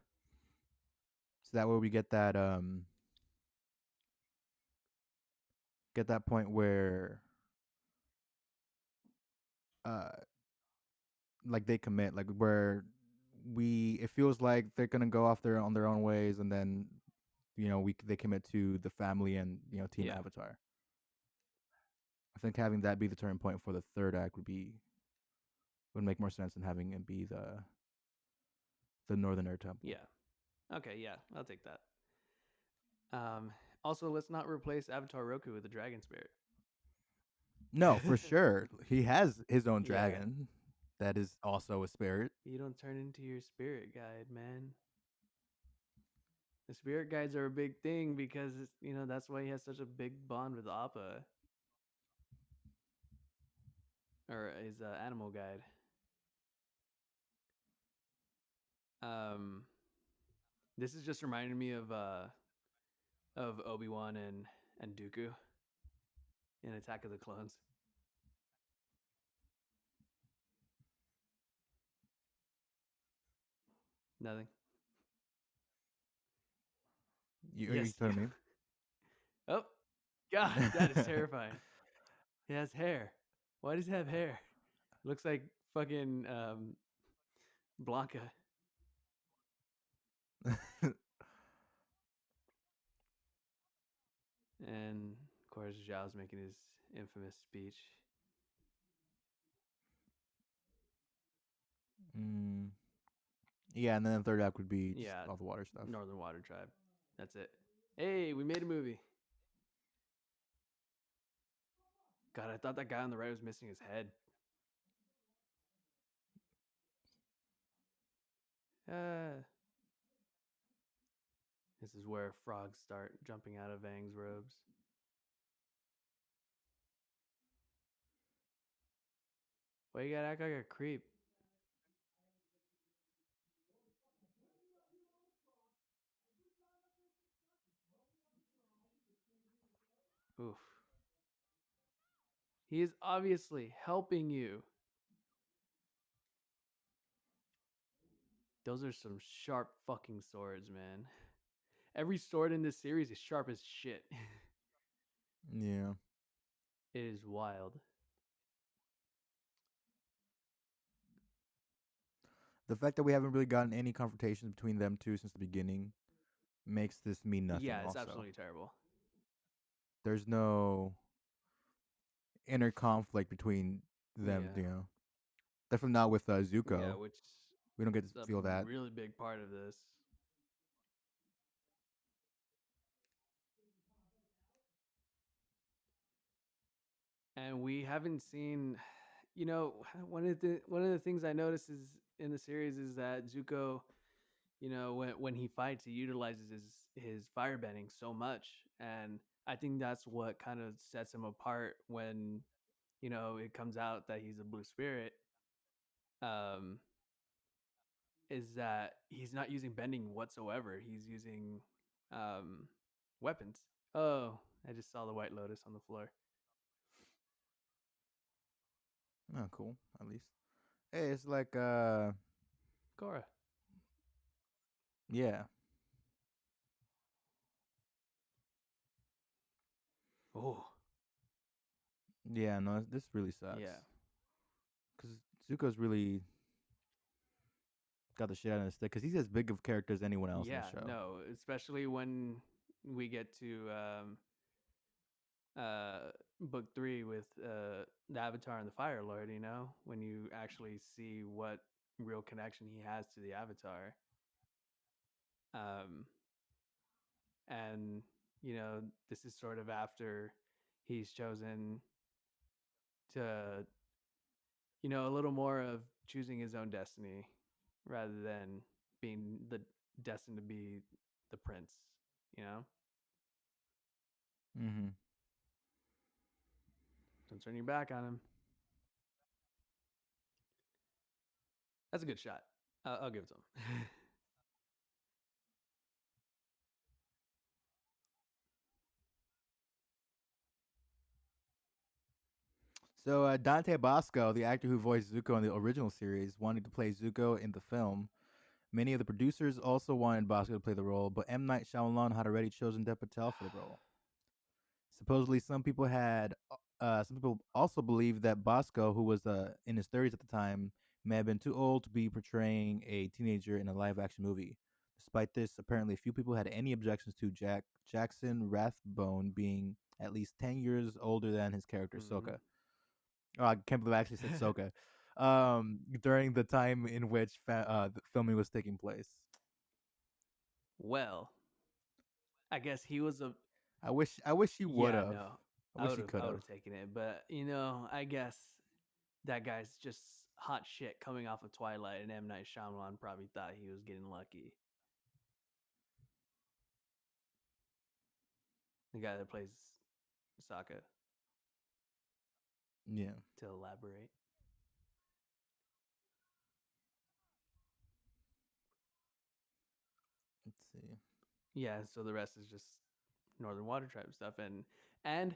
so that way we get that point where uh like they commit, like where we it feels like they're gonna go off their own ways, and then they commit to the family and Team Yeah, Avatar. I think having that be the turning point for the third act would make more sense than having it be the Northern Air Temple. yeah. Okay, yeah, I'll take that. Um, Also, let's not replace Avatar Roku with a dragon spirit. No, for sure, he has his own Yeah, dragon that is also a spirit. you don't turn into your spirit guide, man. The spirit guides are a big thing because that's why he has such a big bond with Appa, or his animal guide. Um, this is just reminding me of Obi-Wan and Dooku in Attack of the Clones. Nothing. You Yes. telling me? Oh, God, that is terrifying. He has hair. Why does he have hair? Looks like fucking Blanca. And of course, Zhao's making his infamous speech. mm, yeah, and then the third act would be just Yeah, all the water stuff. Northern Water Tribe. That's it. Hey, we made a movie. God, I thought that guy on the right was missing his head. Uh, this is where frogs start jumping out of Aang's robes. Why you gotta act like a creep? Oof. He is obviously helping you. Those are some sharp fucking swords, man. Every sword in this series is sharp as shit. Yeah. It is wild. The fact that we haven't really gotten any confrontations between them two since the beginning makes this mean nothing. Yeah, it's Also, absolutely terrible. there's no inner conflict between them. Yeah. You know, definitely not with Yeah, Zuko. which We don't get to is a feel that. really big part of this. And we haven't seen, you know, one of the things I noticed is in the series is that Zuko, when he fights, he utilizes his firebending so much, and I think that's what kind of sets him apart when it comes out that he's a blue spirit. Um, is that he's not using bending whatsoever. He's using um, weapons. Oh, I just saw the White Lotus on the floor. Oh, cool. At least, hey, it's like Cora. yeah, Oh, yeah. No, this really sucks yeah. because Zuko's really got the shit out of his stick because he's as big of a character as anyone else in the Yeah, show. no, especially when we get to book 3 with the Avatar and the Fire Lord, when you actually see what real connection he has to the Avatar. Um, and, this is sort of after he's chosen to, a little more of choosing his own destiny rather than being destined to be the prince, you know? Mm-hmm. Don't turn your back on him. That's a good shot. I'll give it to him. So Dante Bosco, the actor who voiced Zuko in the original series, wanted to play Zuko in the film. Many of the producers also wanted Bosco to play the role, but M. Night Shyamalan had already chosen Dev Patel for the role. Supposedly, some people also believe that Bosco, who was in his 30s at the time, may have been too old to be portraying a teenager in a live-action movie. Despite this, apparently few people had any objections to Jackson Rathbone being at least 10 years older than his character Mhm. Sokka. Oh, I can't believe I actually said Sokka. During the time in which the filming was taking place. Well, I guess he was a I wish he would yeah, have. no. I I wish would he have could I would have. have taken it, but I guess that guy's just hot shit coming off of Twilight, and M Night Shyamalan probably thought he was getting lucky. The guy that plays Sokka, Yeah. to elaborate. Let's see. Yeah, so the rest is just Northern Water Tribe stuff, and I'm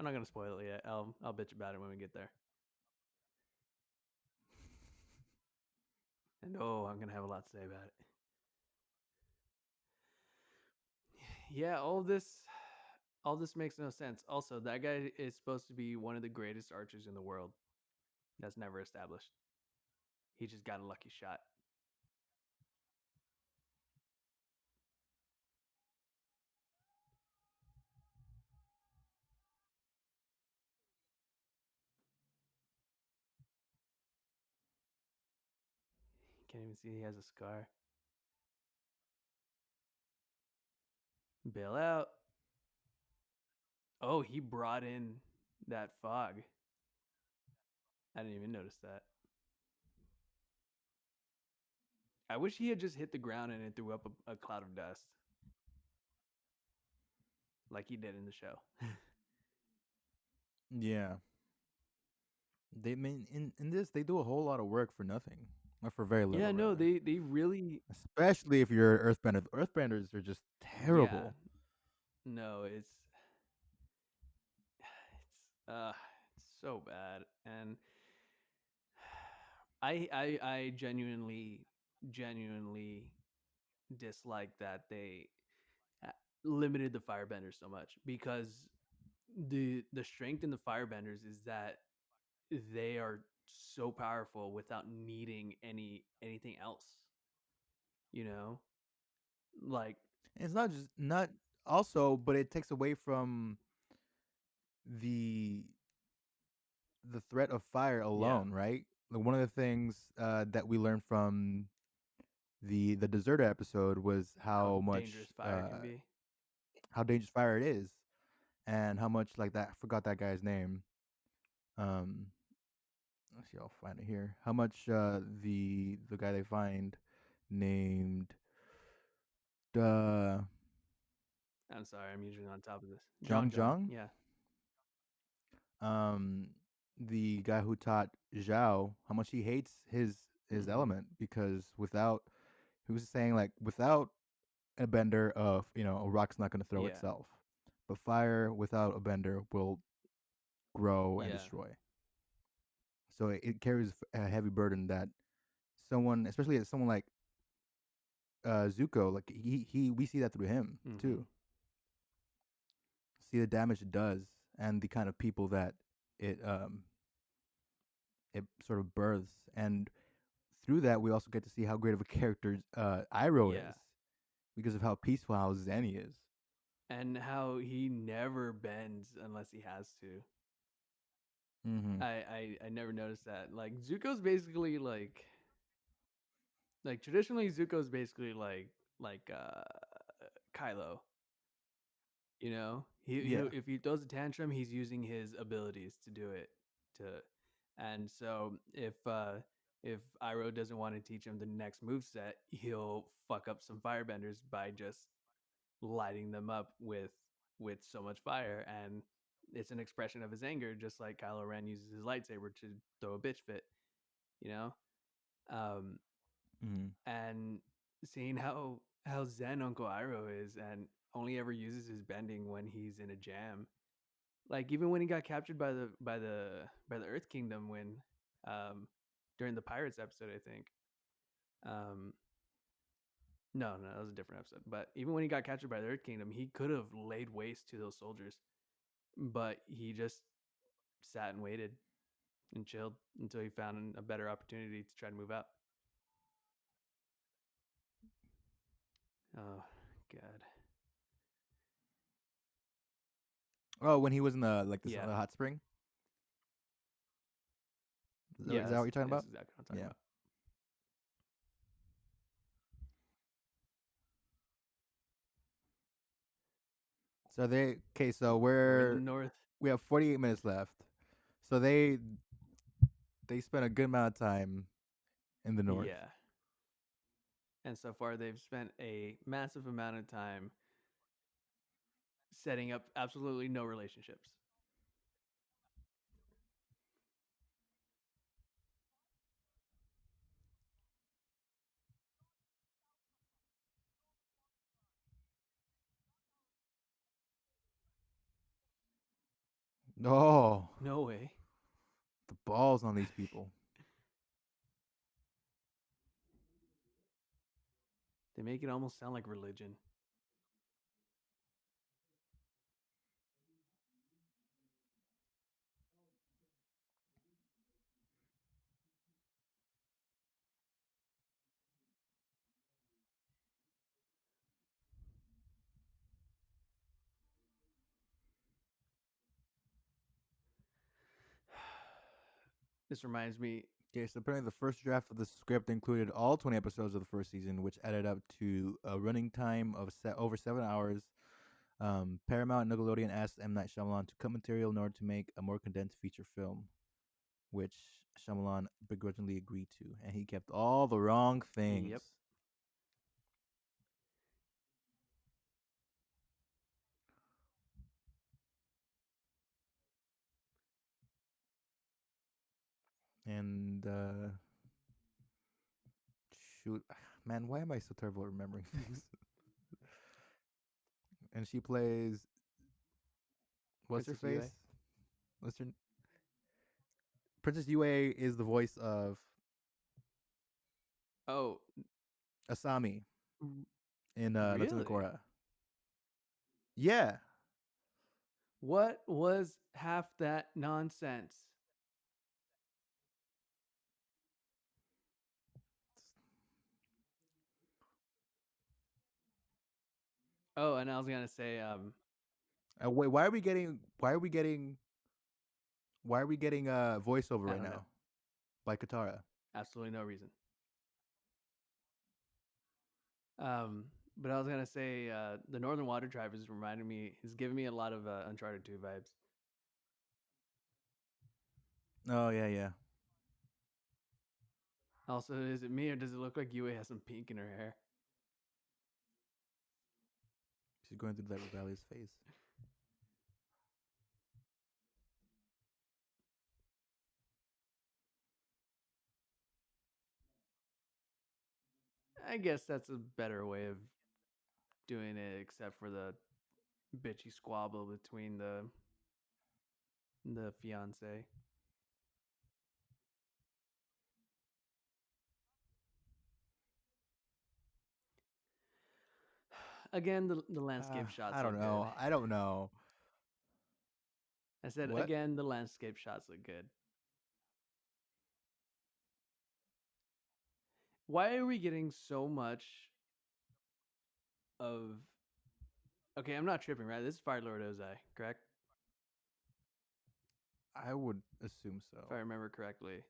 not gonna spoil it yet. I'll bitch about it when we get there. And I'm gonna have a lot to say about it. Yeah, all this makes no sense. Also, that guy is supposed to be one of the greatest archers in the world. That's never established. He just got a lucky shot. Can't even see he has a scar. Bail out. Oh, he brought in that fog. I didn't even notice that. I wish he had just hit the ground and it threw up a cloud of dust like he did in the show. Yeah. They mean in this they do a whole lot of work for nothing, or for very Yeah, little no, rather. they really, Especially if you're Earthbender. The Earthbenders are just yeah, terrible. no, it's it's so bad. And I genuinely dislike that they uh, limited the firebenders so much, because the strength in the firebenders is that they are so powerful without needing anything else, you know? Like, And it's not just not also, but it takes away from the the threat of fire yeah, alone, right? Like one of the things that we learned from the deserter episode was how how much dangerous fire can be. how dangerous fire it is, and how much like that. I forgot that guy's name. Um, let's see, I'll find it here. How much the guy they find named uh I'm sorry, I'm usually on top of this. Zhang John, Zhang, yeah. um, the guy who taught Zhao, how much he hates his Mhm. element because without he was saying like without a bender of a rock's not going to throw Yeah. itself, but fire without a bender will grow and Yeah. destroy. So it carries a heavy burden that someone, especially someone like Zuko, like he we see that through him Mhm. too. See the damage it does and the kind of people that it it sort of births, and through that we also get to see how great of a character Iroh Yeah. is because of how peaceful how zen he is. And how he never bends unless he has to. Mm-hmm. I never noticed that. Like Zuko's basically like traditionally Zuko's basically like Kylo. You know, he Yeah. if he throws a tantrum, he's using his abilities to do it. To and so if Iroh doesn't want to teach him the next move set, he'll fuck up some firebenders by just lighting them up with so much fire, and it's an expression of his anger, just like Kylo Ren uses his lightsaber to throw a bitch fit. You know, um, Mm-hmm. and seeing how zen Uncle Iroh is, and only ever uses his bending when he's in a jam. Like even when he got captured by the Earth Kingdom when um during the Pirates episode, I think. Um no, that was a different episode. But even when he got captured by the Earth Kingdom, he could have laid waste to those soldiers, but he just sat and waited and chilled until he found a better opportunity to try to move out. Oh God. Oh, when he was in the like this Yeah. hot spring. Yeah, Is that what you're talking that's about? exactly what I'm talking Yeah. about. So they okay. So We're in the north. we have 48 minutes left. So they spent a good amount of time in the north. Yeah. And so far they've spent a massive amount of time setting up absolutely no relationships. Oh, No way. the balls on these people. They make it almost sound like religion. This reminds me. Okay, so apparently the first draft of the script included all 20 episodes of the first season, which added up to a running time of over 7 hours. Paramount and Nickelodeon asked M. Night Shyamalan to cut material in order to make a more condensed feature film, which Shyamalan begrudgingly agreed to, and he kept all the wrong things. Yep. And shoot, man, why am I so terrible at remembering things? And she plays what's her Princess face? Yue. What's her Princess Yue is the voice of. Oh, Asami in Let's really? Korra. Yeah, What was half that nonsense? Oh, and I was gonna say, wait, why are we getting voiceover I right don't know, now by Katara? absolutely no reason. Um, but I was gonna say, the Northern Water Tribe is reminding me, is giving me a lot of Uncharted 2 vibes. Oh yeah, yeah. Also, is it me or does it look like Yue has some pink in her hair? She's going through that rebellious phase. I guess that's a better way of doing it, except for the bitchy squabble between the fiance. Again, the landscape shots I don't look good. know. I don't know. I said What? again, the landscape shots look good. Why are we getting so much of? Okay, I'm not tripping, right? This is Fire Lord Ozai, correct? I would assume If I so. remember correctly,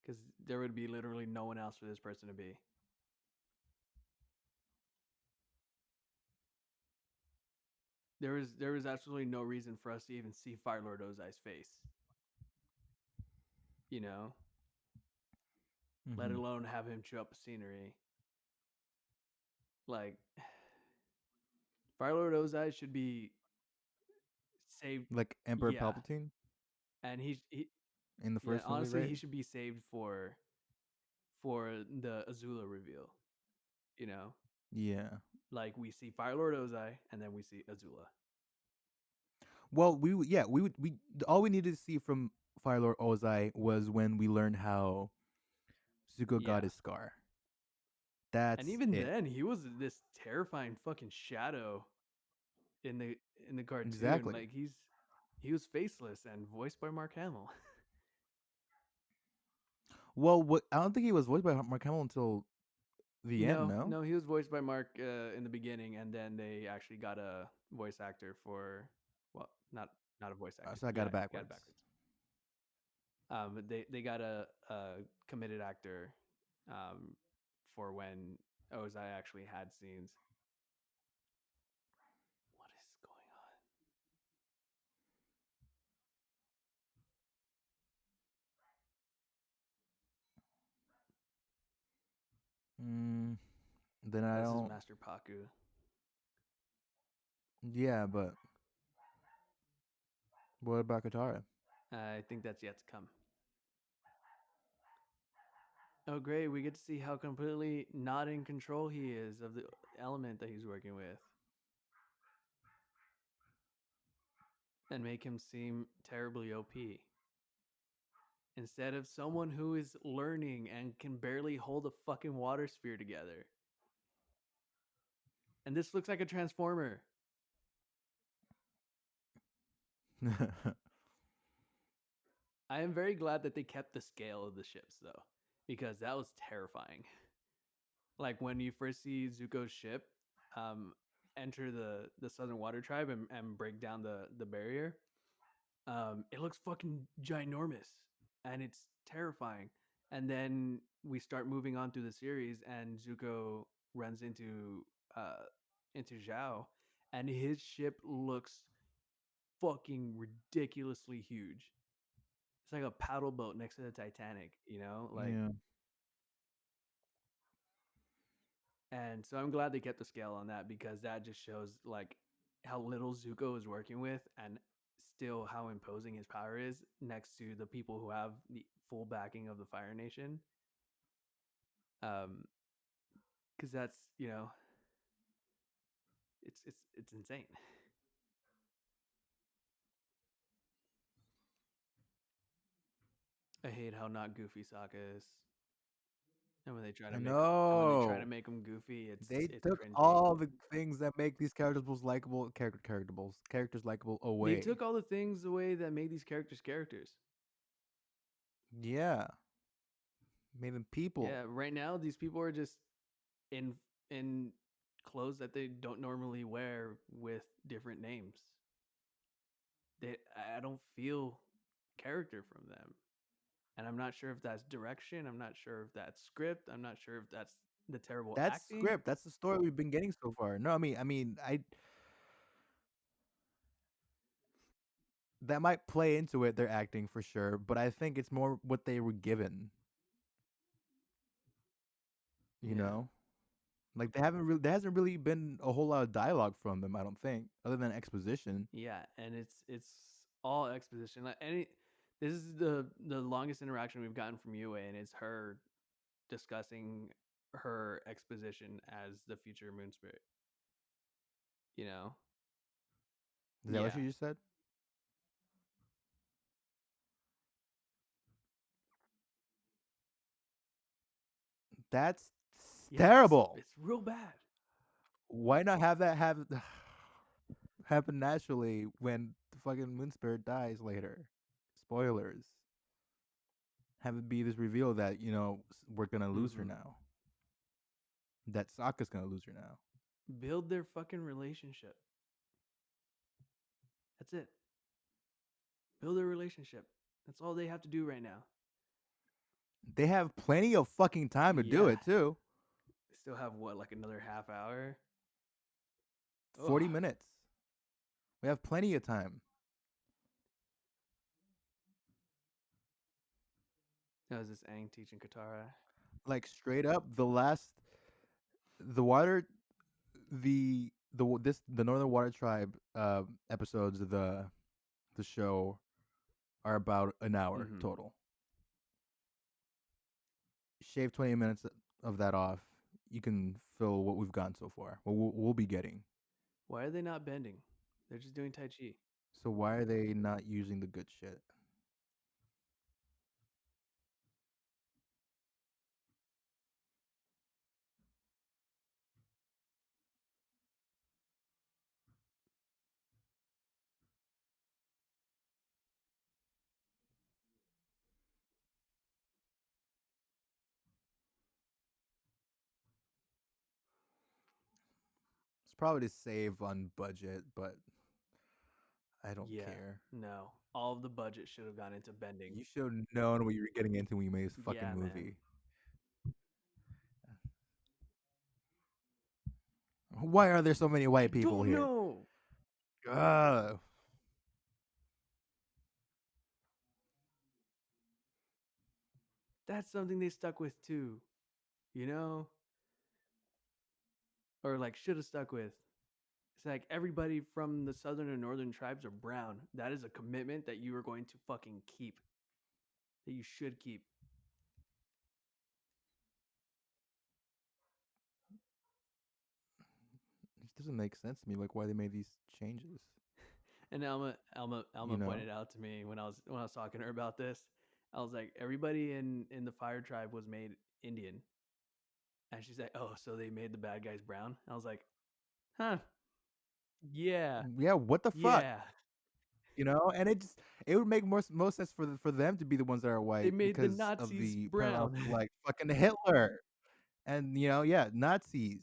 because there would be literally no one else for this person to be. There was absolutely no reason for us to even see Fire Lord Ozai's face. You know, let Mm-hmm. alone have him chew up a scenery. Like Fire Lord Ozai should be saved. Like Emperor Yeah, Palpatine and he in the yeah. first movie, Honestly, right? he should be saved for the Azula reveal. You know, Yeah. like we see Fire Lord Ozai, and then we see Azula. Well, we all we needed to see from Fire Lord Ozai was when we learned how Zuko got Yeah, his scar. and That's even it. then, he was this terrifying fucking shadow in the cartoon. Exactly. Like he was faceless and voiced by Mark Hamill. Well, what I don't think he was voiced by Mark Hamill until the end. No, No, no, he was voiced by Mark in the beginning, and then they actually got a voice actor for, well, not a voice actor. so I got Yeah, it got it backwards. backwards. But they got a committed actor um, for when Ozai actually had scenes. What is going on? Mm, then I Oh, this is don't. Master Paku. Yeah, but what about Katara? I think that's yet to come. Oh, great. We get to see how completely not in control he is of the element that he's working with and make him seem terribly OP. Instead of someone who is learning and can barely hold a fucking water sphere together. And this looks like a transformer. I am very glad that they kept the scale of the ships though, because that was terrifying. Like when you first see Zuko's ship um, enter the Southern Water Tribe and break down the barrier, it looks fucking ginormous and it's terrifying. And then we start moving on through the series, and Zuko runs into Zhao, and his ship looks fucking ridiculously huge. It's like a paddle boat next to the Titanic, you know, like. Yeah. And so I'm glad they kept the scale on that because that just shows like how little Zuko is working with and still how imposing his power is next to the people who have the full backing of the Fire Nation. Because that's it's insane. I hate how not goofy Sokka is. And I when they try to know. make them goofy, They it's took cringy. all the things that make these characters likable They away. took all the things away that made these characters characters. Yeah, made them people. Yeah, right now these people are just in in clothes that they don't normally wear with different names. I don't feel character from them. And I'm not sure if that's direction, I'm not sure if that's script, I'm not sure if that's the terrible That's acting. script. That's the story we've been getting so far. No, I that might play into it. Their acting for sure, but I think it's more what they were given. You Yeah. know, like there hasn't really been a whole lot of dialogue from them. I don't think, other than exposition. Yeah, and it's all exposition. Like any this is the longest interaction we've gotten from Yue, and it's her discussing her exposition as the future moon spirit, you know? Is that what Yeah. you just said? That's Yeah, terrible. it's real bad. Why not have that have happen naturally when the fucking moon spirit dies later? Spoilers. Have it be this reveal that we're gonna lose her Mhm. now. That Sokka's gonna lose her now. Build their fucking relationship. That's it. Build a relationship. That's all they have to do right now. They have plenty of fucking time to do Yeah. it too. Still have what, like another half hour? Ugh. 40 minutes. We have plenty of time. That was this Aang teaching Katara. Like straight up, the water the Northern Water Tribe episodes of the show are about an hour Mm-hmm. total. Shave 20 minutes of that off, you can fill what we've gotten so far. What we'll be getting. Why are they not bending? They're just doing Tai Chi. So why are they not using the good shit? It's probably to save on budget, but I don't Yeah. care. No. All of the budget should have gone into bending. You should have known what you were getting into when you made this fucking Yeah, man. movie. Why are there so many I white people don't here? know. Ugh. That's something they stuck with too, you know? Or like should have stuck with. It's like everybody from the southern and northern tribes are brown. That is a commitment that you are going to fucking keep. That you should keep. This doesn't make sense to me. Like why they made these changes. And You Alma know, pointed out to me when I was talking to her about this. I was like, everybody in the fire tribe was made Indian, and she's like, oh, so they made the bad guys brown. I was like, huh, yeah, yeah. What the fuck? yeah. And it would make more most sense for them to be the ones that are They white made the because of Nazis the parallels brown. to like fucking Hitler and yeah, Nazis.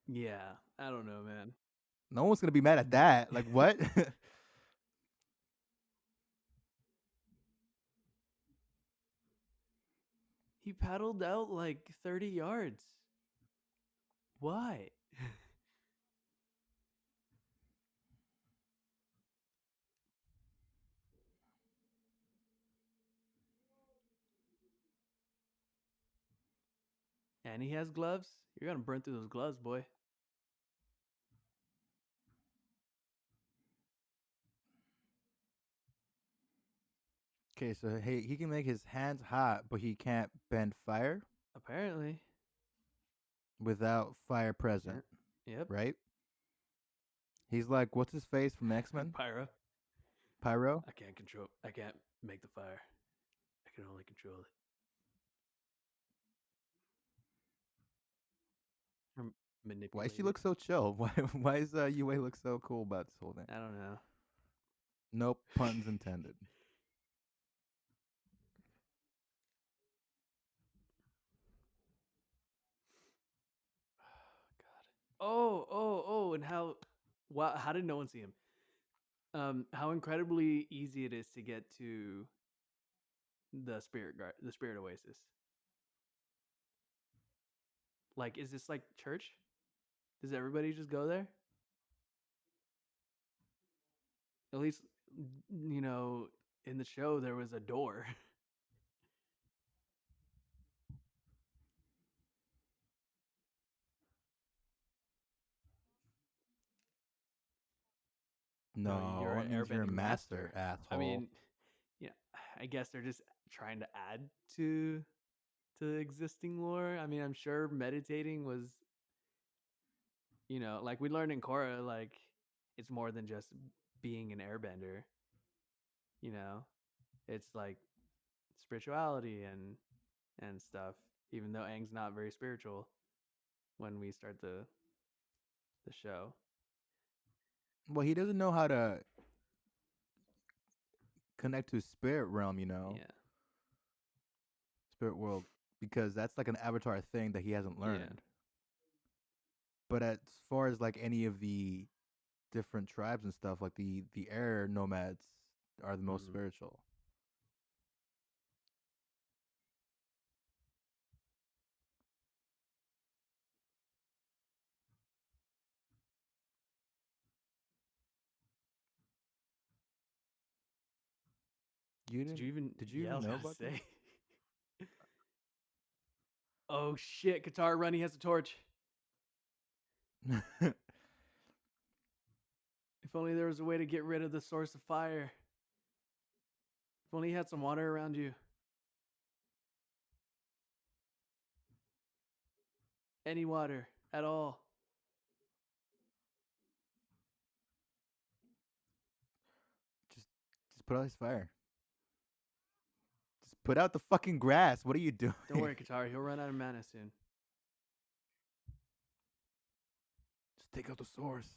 Yeah, I don't know, man. No one's gonna be mad at that. Like what? He paddled out like 30 yards. Why? And he has gloves. You're gonna burn through those gloves, boy. Okay, so hey, he can make his hands hot, but he can't bend fire Apparently. without fire present, Yep. Yep. right? He's like, what's his face from X Men? Pyro. Pyro. I can't control. I can't make the fire. I can only control it. or Why does she manipulate it. look so chill? Why is Yue look so cool about this whole thing? I don't know. Nope, puns intended. God. Oh, and how? Wow, how did no one see him? How incredibly easy it is to get to the spirit oasis. Like, is this like church? Does everybody just go there? At least, you know, in the show there was a door. No, you're No, an it means you're a airbending master, master. I asshole. mean, yeah, I guess they're just trying to add to to existing lore. I mean, I'm sure meditating was, like we learned in Korra, like it's more than just being an airbender. You know, it's like spirituality and stuff. Even though Aang's not very spiritual when we start the show. Well, he doesn't know how to connect to his spirit realm, you know, Yeah, spirit world, because that's like an avatar thing that he hasn't yeah. learned. But as far as like any of the different tribes and stuff, like the air nomads are the most Hmm. spiritual. You Did didn't? you even? Did you Yeah, I even was know gonna about this? say. Oh shit! Qatar Runny has a torch. If only there was a way to get rid of the source of fire. If only you had some water around you. Any water at all. just just put out his fire. Just put out the fucking grass. What are you doing? Don't worry, Qatar. He'll run out of mana soon. Just take out the source.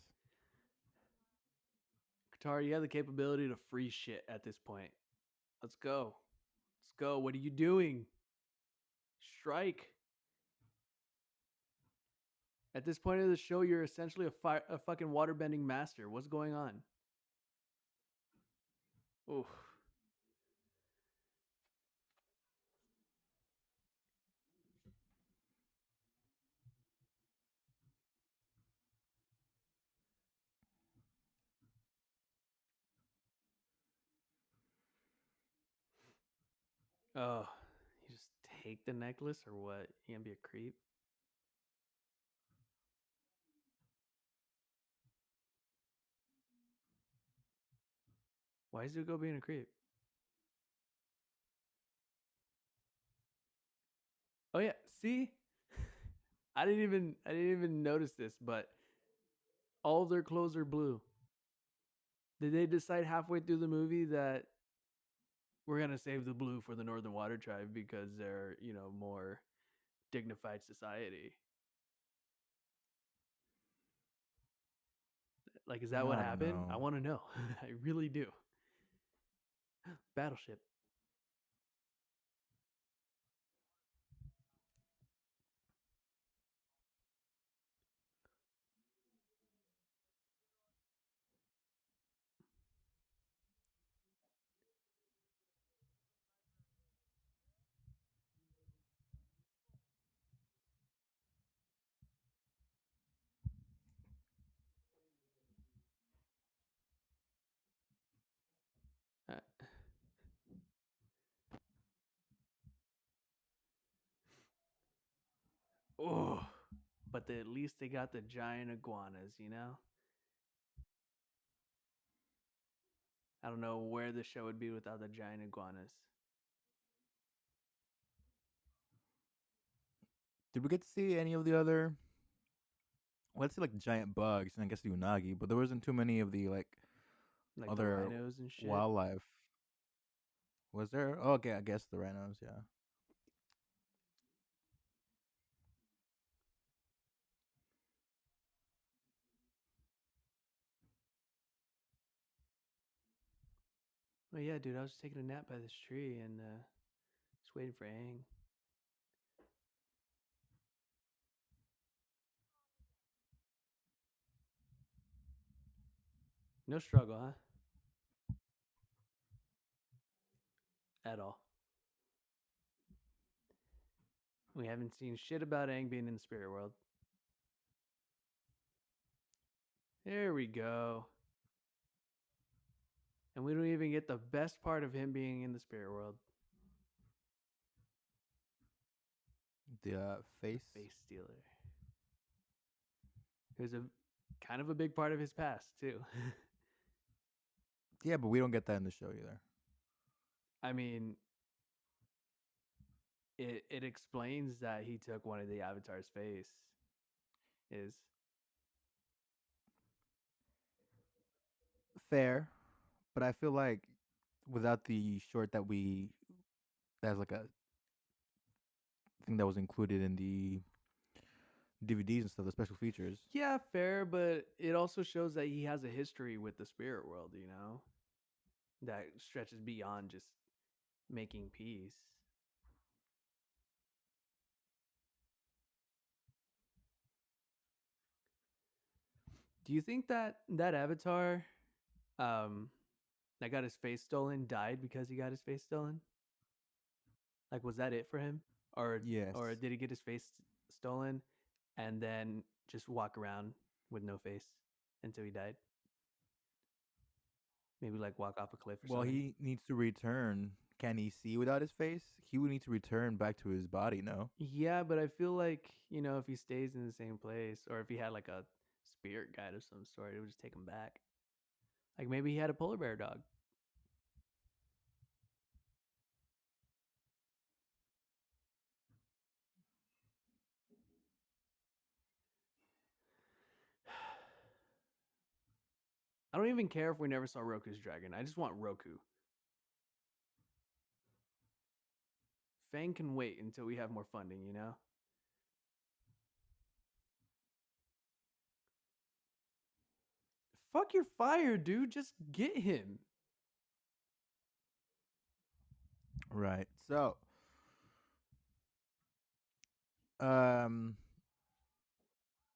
Qatar, you have the capability to freeze shit at this point. Let's go. Let's go. What are you doing? Strike. At this point of the show, you're essentially a fucking waterbending master. What's going on? Oof. Oh, you just take the necklace or what? You gonna be a creep? Why is Zuko being a creep? Oh yeah, see, I didn't even notice this, but all their clothes are blue. Did they decide halfway through the movie that we're gonna save the blue for the Northern Water Tribe because they're more dignified society? Like, is that what I don't happened? I know. want to know. I really do. Battleship. Uh, oh, but at least they got the giant iguanas. I don't know where the show would be without the giant iguanas. Did we get to see any of the other? Well, let's see like giant bugs and I guess the unagi, but there wasn't too many of the like Like the other rhinos and shit. wildlife. Was there? Oh, okay, I guess the rhinos. Yeah. Well, yeah, dude, I was just taking a nap by this tree and just waiting for Aang. No struggle, huh? At all. We haven't seen shit about Aang being in the spirit world. There we go. And we don't even get the best part of him being in the spirit world. The The face. face stealer. Who's a kind of a big part of his past too. Yeah, but we don't get that in the show either. I mean, it explains that he took one of the avatar's face is Fair, but I feel like without the short that we that's like a thing that was included in the DVDs and stuff, the special features. yeah, fair, but it also shows that he has a history with the spirit world, you know, that stretches beyond just making peace. Do you think that that avatar um that got his face stolen died because he got his face stolen? Like, was that it for him, Yes. or did he get his face stolen and then just walk around with no face until he died? Maybe like walk off a cliff or Well, something. he needs to return. Can he see without his face? He would need to return back to his body, no? Yeah, but I feel like, you know, if he stays in the same place or if he had like a spirit guide of some sort, it would just take him back. Like maybe he had a polar bear dog. I don't even care if we never saw Roku's dragon. I just want Roku. Fang can wait until we have more funding, you know? Fuck your fire, dude. Just get him. Right. So, um,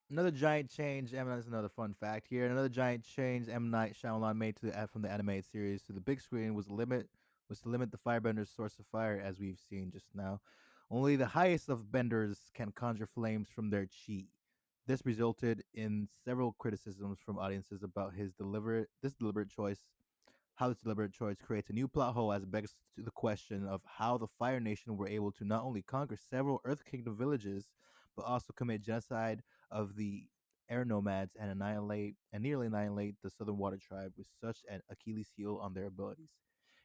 another giant change. That's another fun fact here. Another giant change M Night Shyamalan made to the from the animated series to the big screen was to limit the firebender's source of fire, as we've seen just now. Only the highest of benders can conjure flames from their chi. This resulted in several criticisms from audiences about his deliberate choice. How this deliberate choice creates a new plot hole as it begs to the question of how the Fire Nation were able to not only conquer several Earth Kingdom villages, but also commit genocide of the air nomads and nearly annihilate the Southern Water Tribe with such an Achilles heel on their abilities.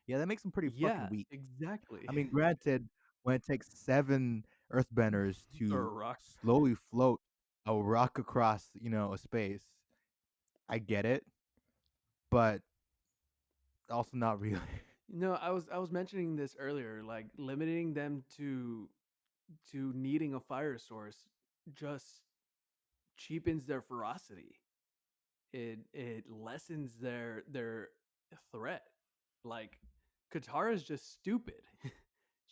Yeah, that makes them pretty fucking Yeah, weak. exactly. I mean, granted, when it takes 7 Earthbenders Or a to rock. slowly float a rock across, a space, I get it, but also not really. No, I was mentioning this earlier, like limiting them to needing a fire source just cheapens their ferocity. It lessens their threat. Like Katara's just stupid.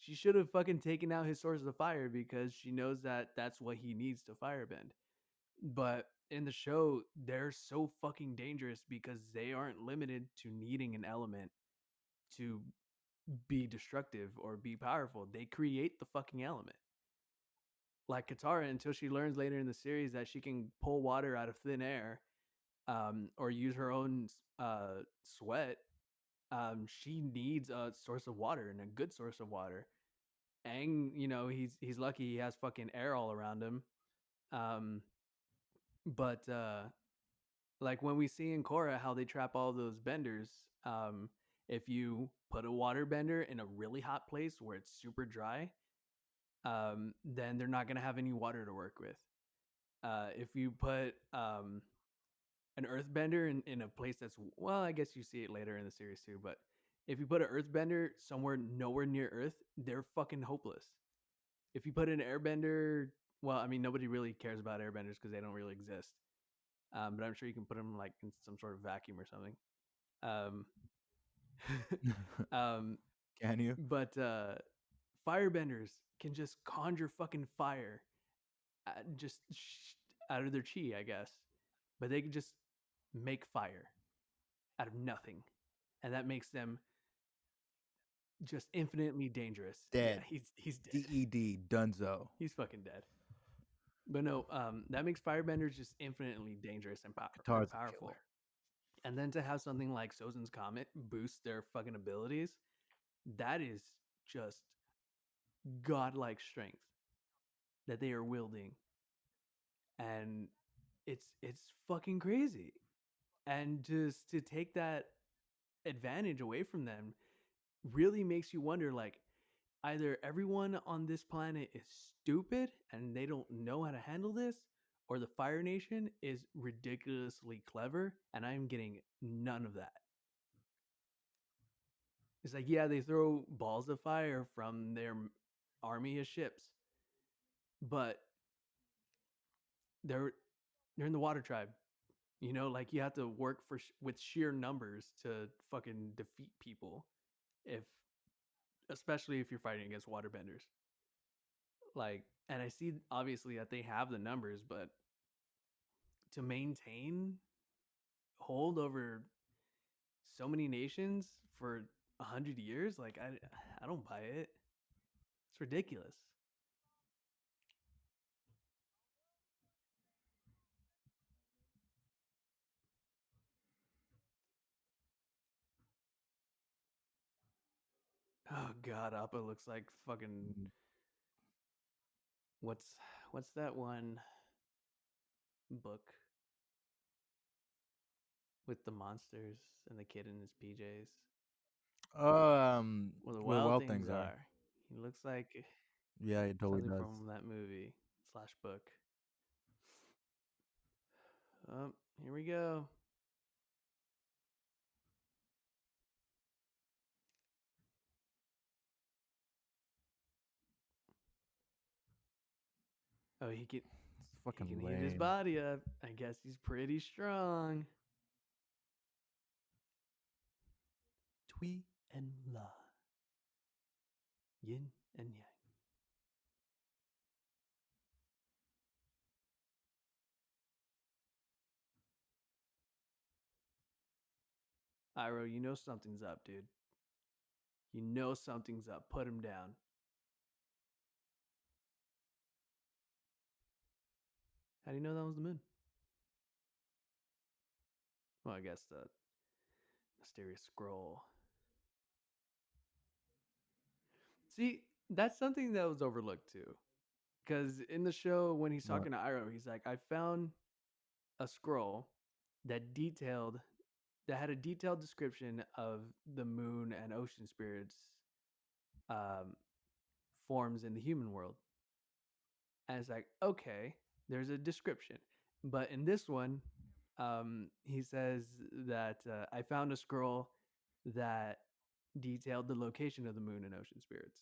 She should have fucking taken out his source of fire because she knows that that's what he needs to firebend. But in the show, they're so fucking dangerous because they aren't limited to needing an element to be destructive or be powerful. They create the fucking element. Like Katara, until she learns later in the series that she can pull water out of thin air, or use her own sweat, she needs a source of water and a good source of water. Aang, you know, he's lucky he has fucking air all around him. Um, but like when we see in Korra how they trap all those benders, if you put a water bender in a really hot place where it's super dry, then they're not gonna have any water to work with. If you put an earthbender in a place that's, well, I guess you see it later in the series too, but if you put an earthbender somewhere nowhere near Earth, they're fucking hopeless. If you put an airbender, well, I mean nobody really cares about airbenders because they don't really exist. But I'm sure you can put them like in some sort of vacuum or something. Um, um, Can you? but firebenders can just conjure fucking fire, just out of their chi, I guess. But they can just make fire out of nothing, and that makes them just infinitely dangerous. Yeah, Dead. he's dead. DED. Dunzo. He's fucking dead. But no, that makes firebenders just infinitely dangerous and Guitar's a killer. powerful. And then to have something like Sozin's Comet boost their fucking abilities, that is just godlike strength that they are wielding, and it's fucking crazy. And just to take that advantage away from them really makes you wonder, like, either everyone on this planet is stupid and they don't know how to handle this, or the Fire Nation is ridiculously clever and I'm getting none of that. It's like, yeah, they throw balls of fire from their army of ships, but they're they're in the water tribe. You know, like you have to work with sheer numbers to fucking defeat people, if especially if you're fighting against waterbenders. Like, and I see obviously that they have the numbers, but to maintain hold over so many nations for 100 years, like I don't buy it. It's ridiculous. Oh god, Appa looks like fucking Mm. what's what's that one book with the monsters and the kid in his PJs? Where the Where the wild wild things things are. are. He looks like Yeah, it totally something does. from that movie slash book. Oh, here we go. Oh, It's he can fucking heat his lame. body up. I guess he's pretty strong. Twee and La, yin and yang. Iroh, you know something's up, dude. You know something's up. Put him down. How do you know that was the moon? Well, I guess the mysterious scroll. See, that's something that was overlooked too. Because in the show, when he's What? talking to Iroh, he's like, I found a scroll that detailed that had a detailed description of the moon and ocean spirits um, forms in the human world. And it's like, okay, there's a description. But in this one, he says that I found a scroll that detailed the location of the moon and ocean spirits.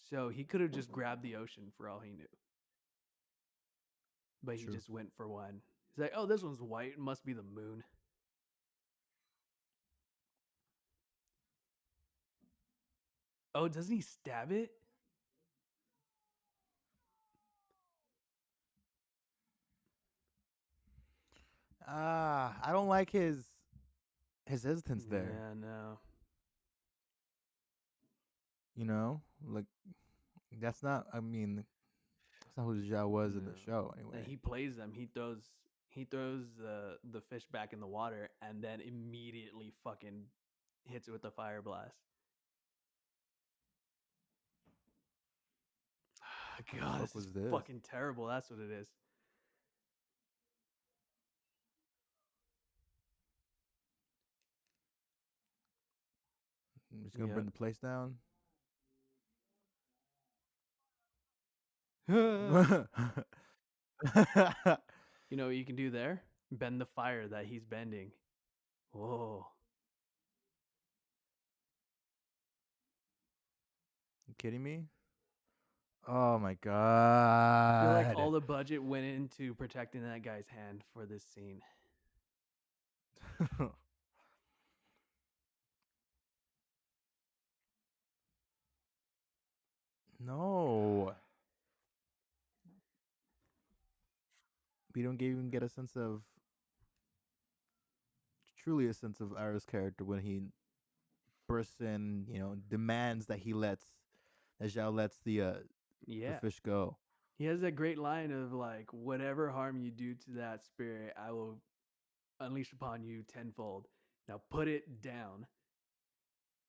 So he could have just grabbed the ocean for all he knew, but he True. just went for one. He's like, oh, this one's white. It must be the moon. Oh, doesn't he stab it? I don't like his hesitance there. Yeah, no. You know, like that's not. I mean, that's not who Zhao was in No. the show And anyway. he plays them. He throws the fish back in the water and then immediately fucking hits it with the fire blast. What the God, fuck this is was this? fucking terrible. That's what it is. I'm just gonna burn Yep. the place down. You know what you can do there? Bend the fire that he's bending. Whoa. You kidding me? Oh my I feel like all god. the budget went into protecting that guy's hand for this scene. No, we don't even get a sense of truly a sense of Ara's character when he bursts in, demands that Zhao lets the Yeah. fish go. He has that great line of like, whatever harm you do to that spirit, I will unleash upon you tenfold. Now put it down.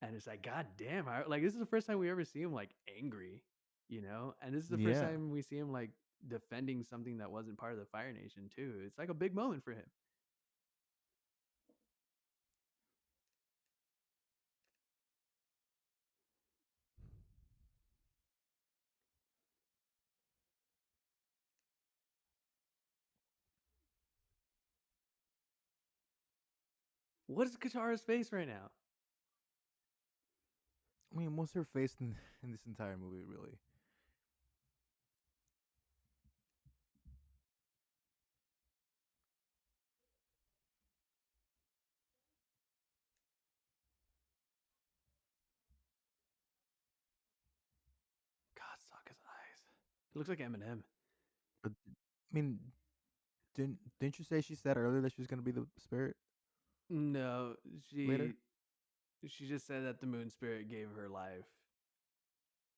And it's like, God damn, like this is the first time we ever see him like angry, you know? And this is the first Yeah. time we see him like defending something that wasn't part of the Fire Nation too. It's like a big moment for him. What is Katara's face right now? I mean, what's her face in this entire movie, really? God, Sokka's eyes. He looks like Eminem. But I mean, didn't you say she said earlier that she was gonna be the spirit No, later? she just said that the moon spirit gave her life,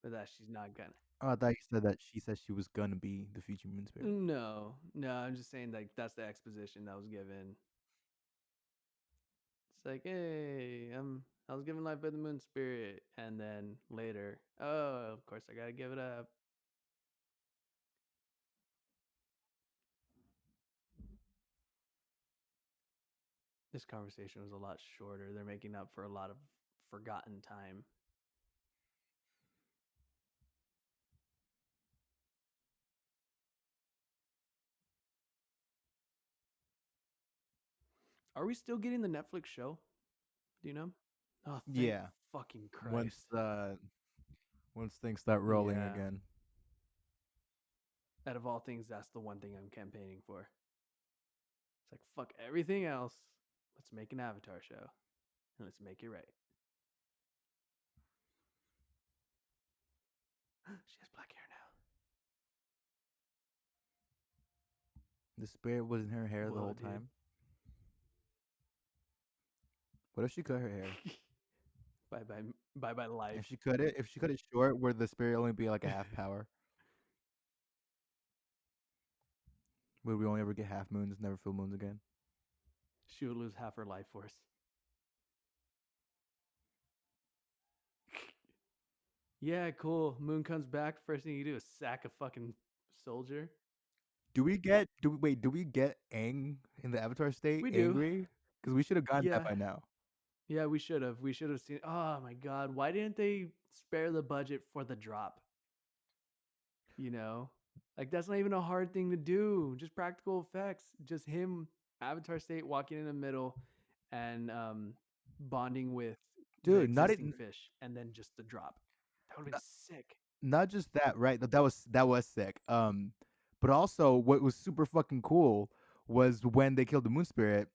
but that she's not gonna. Oh, I thought you said that she said she was gonna be the future moon spirit. No, no, I'm just saying like that's the exposition that was given. It's like, hey, I was given life by the moon spirit, and then later, oh, of course I gotta give it up. This conversation was a lot shorter. They're making up for a lot of forgotten time. Are we still getting the Netflix show? Do you know? Oh, thank Yeah. fucking Once Christ. uh once things start rolling Yeah. again. Out of all things, that's the one thing I'm campaigning for. It's like, fuck everything else. Let's make an Avatar show and let's make it right. She has black hair now. The spirit was in her hair the Whoa, whole dude. time. What if she cut her hair? Bye bye, bye bye life. If she cut it short, where the spirit only be like a half power, would we only ever get half moons, never full moons again? She would lose half her life force. Yeah, cool. Moon comes back. First thing you do is sack a fucking soldier. Do we get Aang in the Avatar state We do. angry? Because we should have gotten that Yeah. by now. Yeah, we should have. We should have seen. Oh my god, why didn't they spare the budget for the drop? You know, like that's not even a hard thing to do. Just practical effects. Just him, Avatar State, walking in the middle, and bonding with the Dude, existing fish, and then just the drop. That would have been sick. not just that, right? That was sick. But also what was super fucking cool was when they killed the moon spirit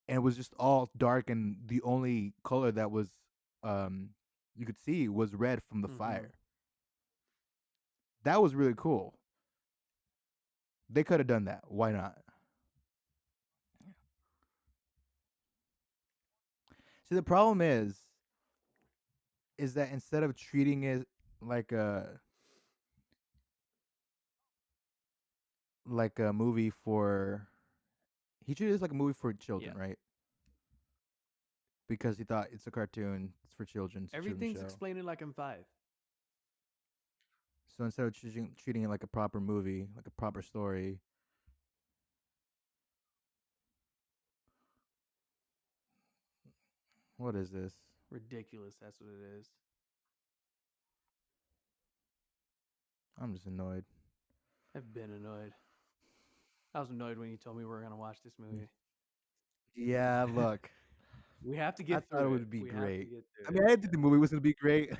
and it was just all dark and the only color that was um you could see was red from the Mm-hmm. fire. That was really cool. They could have done that. Why not? See, the problem is that instead of treating it like a like a movie for he treated it like a movie for children, Yeah. right? Because he thought it's a cartoon, it's for children, it's a children's Everything's show. explaining like I'm five. So instead of treating it like a proper movie, like a proper story, what is this? Ridiculous. That's what it is. I'm just annoyed. I've been annoyed. I was annoyed when you told me we were gonna watch this movie. Yeah, look, We have to I get thought it through it. would be We have to great. get I through mean, it. I didn't think the movie was gonna be great,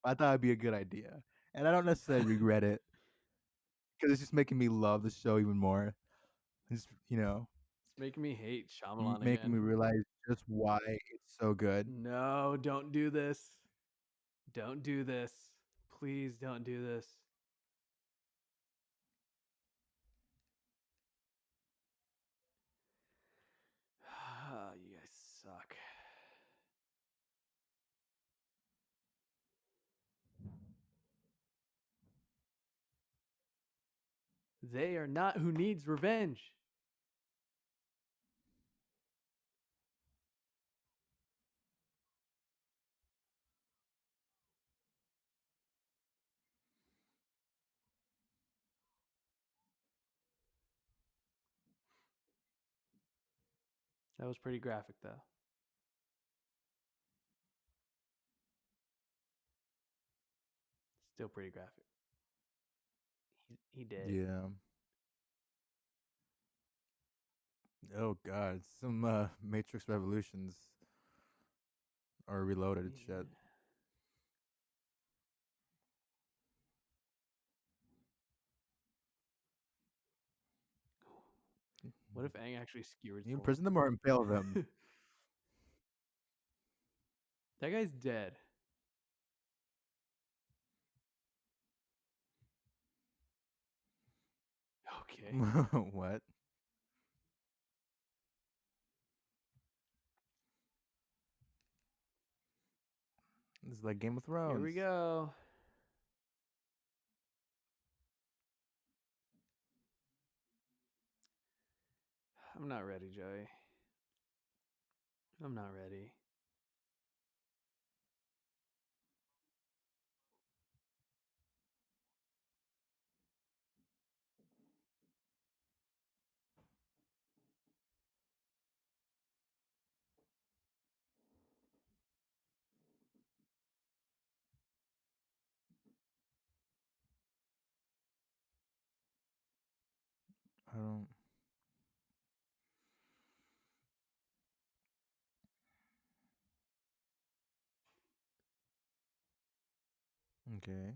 but I thought it'd be a good idea, and I don't necessarily regret it because it's just making me love the show even more. It's It's making me hate Shyamalan making again. me realize just why it's so good. No, don't do this. Don't do this. Please don't do this. You guys suck. They are not who needs revenge. That was pretty graphic, though. Still pretty graphic. He did. Yeah. Oh god, some Matrix Revolutions or Reloaded Yeah. shit. What if Aang actually skewers You the whole imprison them or impale them. thing? That guy's dead. Okay. What? This is like Game of Here Thrones. we go. I'm not ready, Joey. I'm not ready. I don't. Okay.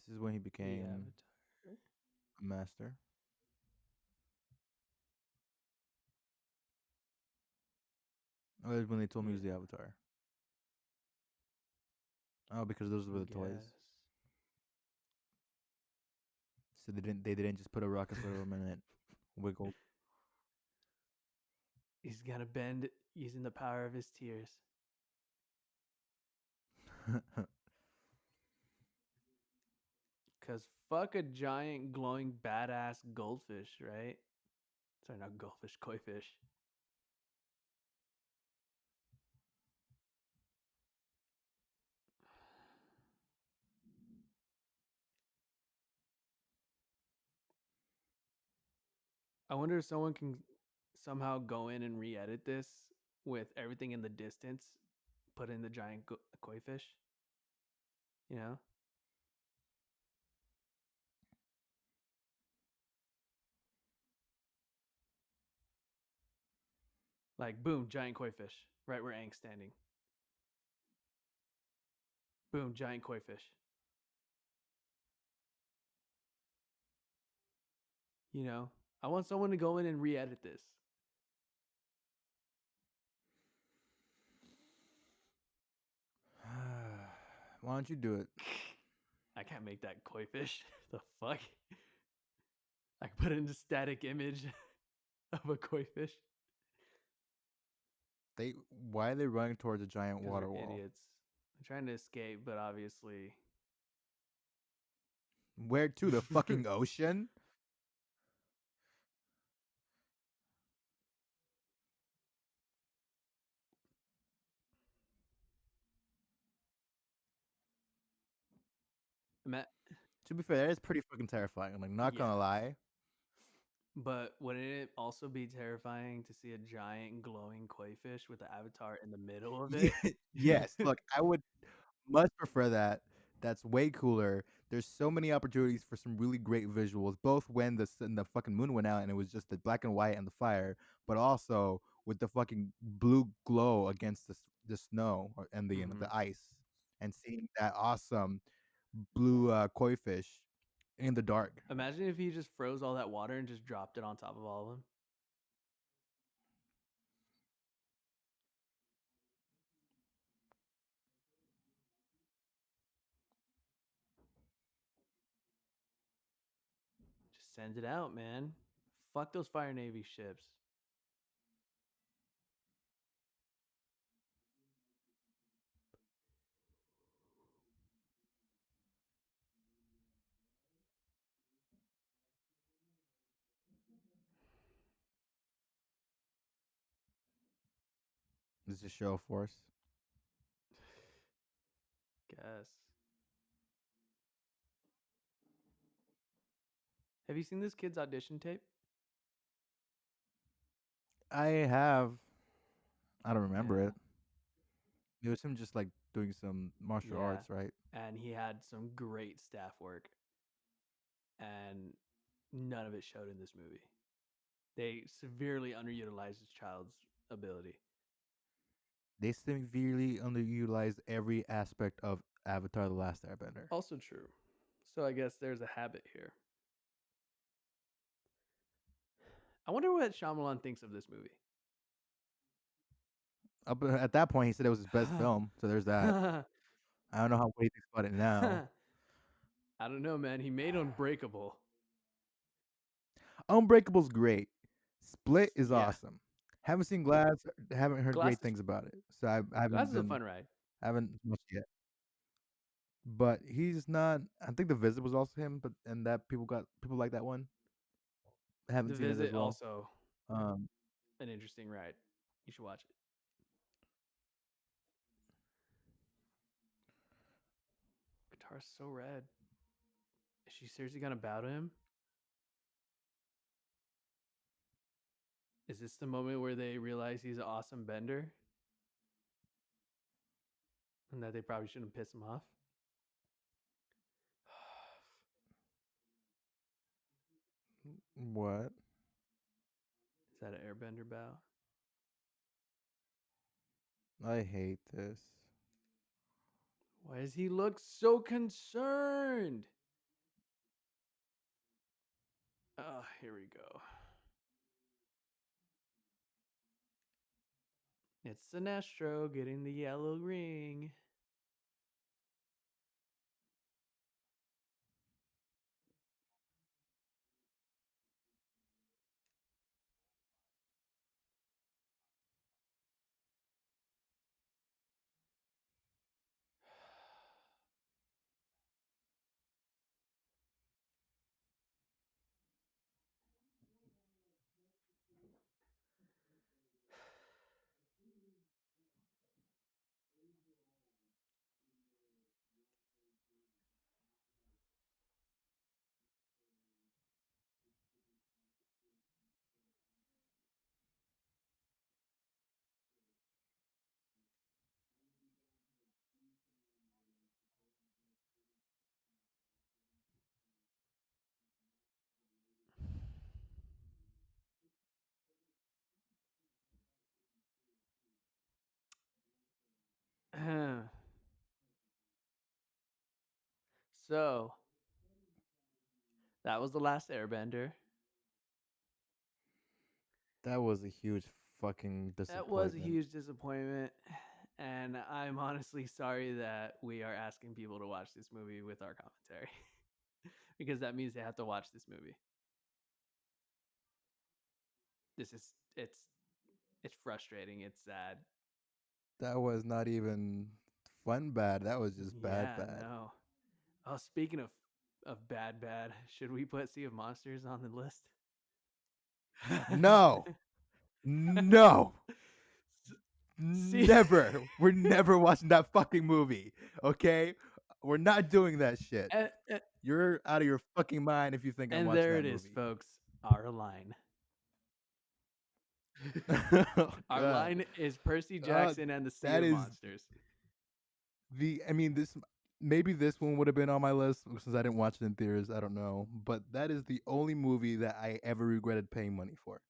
This is when he The became Avatar. a master. Oh, that's when they told me he Yeah, was the Avatar. Oh, because those were I the toys. guess. So they didn't just put a rocket for him and it wiggled. He's gonna bend using the power of his tears. Cause fuck a giant glowing badass goldfish, right? Sorry, not goldfish, koi fish. I wonder if someone can somehow go in and re-edit this with everything in the distance, put in the giant koi fish. You know, like boom, giant koi fish, right where Aang's standing. Boom, giant koi fish. You know, I want someone to go in and re-edit this. Why don't you do it? I can't make that koi fish. The fuck? I put in a static image of a koi fish They why are they running towards a giant because they're water wall? idiots. I'm trying to escape, but obviously, Where to? The fucking ocean? Matt, To be fair, that is pretty fucking terrifying. I'm like not yeah. gonna lie. But wouldn't it also be terrifying to see a giant glowing koi fish with the avatar in the middle of it? Yes, look, I would much prefer that. That's way cooler. There's so many opportunities for some really great visuals, both when the fucking moon went out and it was just the black and white and the fire, but also with the fucking blue glow against the snow and the Hmm. the ice, and seeing that awesome blue koi fish in the dark. Imagine if he just froze all that water and just dropped it on top of all of them. Just send it out, man. Fuck those Fire Navy ships. This is show force. Guess. Have you seen this kid's audition tape? I have. I don't remember Yeah. it. It was him just like doing some martial Yeah. arts, right? And he had some great staff work, and none of it showed in this movie. They severely underutilized this child's ability. They severely underutilized every aspect of Avatar: The Last Airbender. Also true. So I guess there's a habit here. I wonder what Shyamalan thinks of this movie. Up at that point, he said it was his best film, so there's that. I don't know how what he thinks about it now. I don't know, man. He made Unbreakable. Unbreakable's great. Split is Yeah, awesome. Haven't seen Glass. Haven't heard Glass great is things about it, so I Glass haven't is a been fun ride. haven't watched yet. But he's not. I think The Visit was also him, but and that people like that one. I haven't The seen it as Visit well. also Um, an interesting ride. You should watch it. Guitar's so red. Is she seriously gonna bow to him? Is this the moment where they realize he's an awesome bender and that they probably shouldn't piss him off? what? Is that an airbender bow? I hate this. Why does he look so concerned? Oh, here we go. It's Sinestro getting the yellow ring. So, that was the last airbender. That was a huge fucking That was a disappointment. huge disappointment. And I'm honestly sorry that we are asking people to watch this movie with our commentary because that means they have to watch this movie. This is it's frustrating, it's sad. That was not even fun bad. That was just bad Yeah, bad. no. Oh, speaking of bad, should we put Sea of Monsters on the list? No. No. See, Never. We're never watching that fucking movie. Okay? We're not doing that shit. and, and You're out of your fucking mind if you think I'm and watching there that it is, movie. folks. Our line. Oh Our god. line is Percy Uh Jackson and the Sea that of is Monsters. I mean this maybe this one would have been on my list since I didn't watch it in theaters, I don't know, but that is the only movie that I ever regretted paying money for.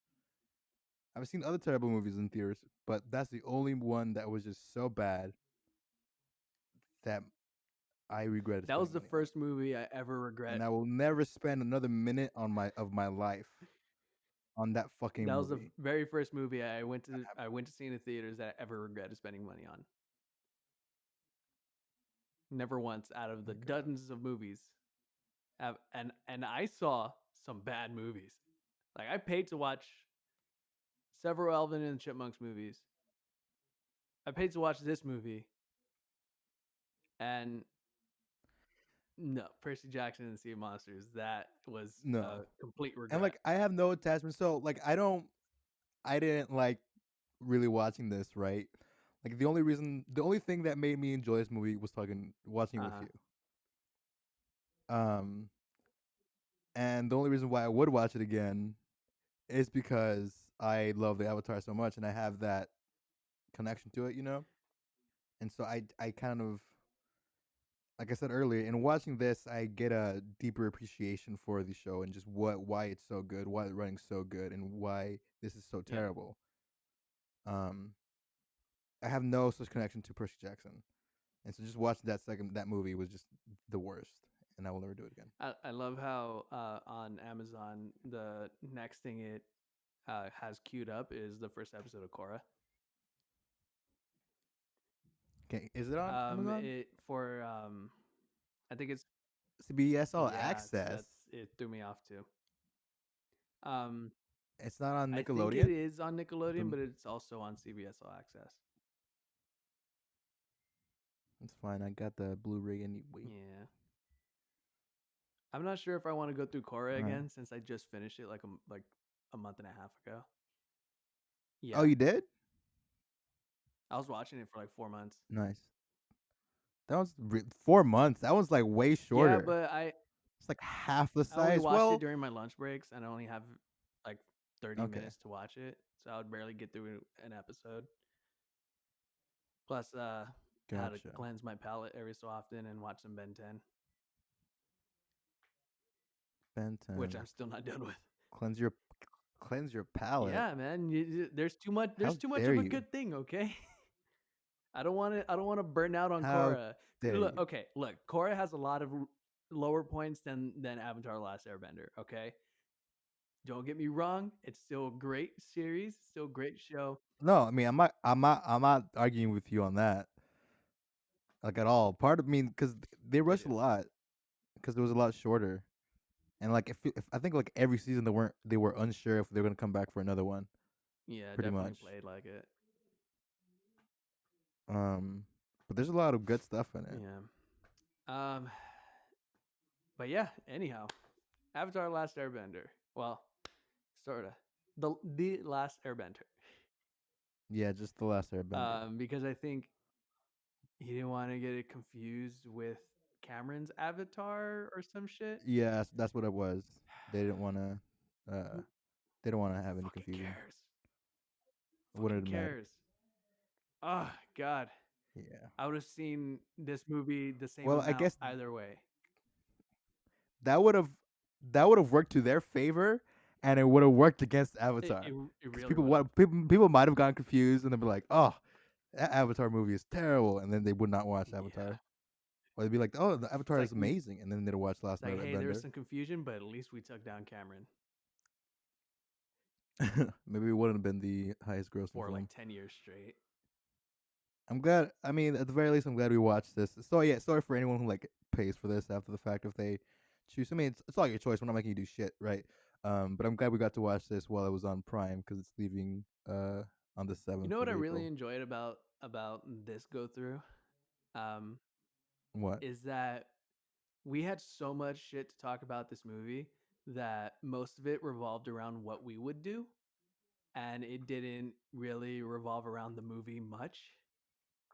I've seen other terrible movies in theaters, but that's the only one that was just so bad that I regretted That was spending the money on, first movie I ever regret. and I will never spend another minute on my life on that fucking That was the movie. very first movie I went Not to. I happening. went to see in the theaters that I ever regretted spending money on. Never once out of Oh the my god. dozens of movies. And I saw some bad movies. Like I paid to watch several Alvin and the Chipmunks movies. I paid to watch this movie, and no, Percy Jackson and the Sea of Monsters. That was a No. complete And regret. like I have no attachment, so like I didn't like really watching this, right? Like the only thing that made me enjoy this movie was watching it Uh with huh. you. Um, and the only reason why I would watch it again is because I love the Avatar so much, and I have that connection to it, you know. And so I kind of, like I said earlier, in watching this, I get a deeper appreciation for the show and just why it's so good, why it's running so good, and why this is so Yep. terrible. Um, I have no such connection to Percy Jackson, and so just watching that movie was just the worst, and I will never do it again. I love how on Amazon the next thing it has queued up is the first episode of Korra. Okay, is it on Amazon? It for I think it's CBS All yeah. Access. That's it threw me off too. Um, It's not on I think it Nickelodeon. is on Nickelodeon, The, but it's also on CBS All Access. it's fine. I got the Blu-ray anyway. Yeah, I'm not sure if I want to go through Korra All right. again since I just finished it like a month and a half ago. Oh, Yeah, you did? I was watching it for like 4 months. Nice. That was 4 months. That was like way Yeah, shorter. but It's like half the I only size. watched it Well, during my lunch breaks, and I only have like 30 okay, minutes to watch it, so I would barely get through an episode. Plus, I had to gotcha. cleanse my palate every so often and watch some Ben 10, Ben which 10. I'm still not done with. Cleanse your cleanse your palate. Yeah, man, there's too much. There's How too much dare of a you? good thing. Okay, I don't want to. I don't want to burn out on How Korra. dare Look, you? okay, look. Korra has a lot of lower points than Avatar: The Last Airbender. Okay, don't get me wrong. It's still a great series. Still a great show. No, I mean I'm not arguing with you on that like at all. Part of me because they They rushed a did. lot because it was a lot shorter. And like if I think like every season they were unsure if they were gonna come back for another one, Yeah, pretty definitely much. played like it. Um, but there's a lot of good stuff in it. Yeah. Um. But yeah. Anyhow, Avatar: Last Airbender. Well, sorta. The Last Airbender. Yeah, just the last Airbender. Because I think he didn't want to get it confused with Cameron's Avatar or some shit. Yeah, that's what it was. They didn't want to. Who They don't want to have any fucking confusion. cares? It Fucking wouldn't have mattered. cares. Oh God, Yeah. I would have seen this movie the same Well, I amount guess either way. that would have that would have worked to their favor, and it would have worked against It Avatar. it, it Because really would have. people might have gotten confused and they'd be like, "Oh, that Avatar movie is terrible," and then they would not watch Yeah. Avatar, or they'd be like, "Oh, the It's Avatar like is amazing," and then they'd watch Last it's like, hey, there was Airbender. some confusion, but at least we took down Cameron Maybe it wouldn't have been the highest grossing for like film. 10 years straight. I'm glad. I mean, at the very least, I'm glad we watched this. So yeah, sorry for anyone who like pays for this after the fact if they choose. I mean, it's all your choice. We're not making you do shit, right? But I'm glad we got to watch this while it was on Prime because it's leaving on the You 7th know what of I really April. enjoyed about this go through um, What? is that we had so much shit to talk about this movie that most of it revolved around what we would do, and it didn't really revolve around the movie much.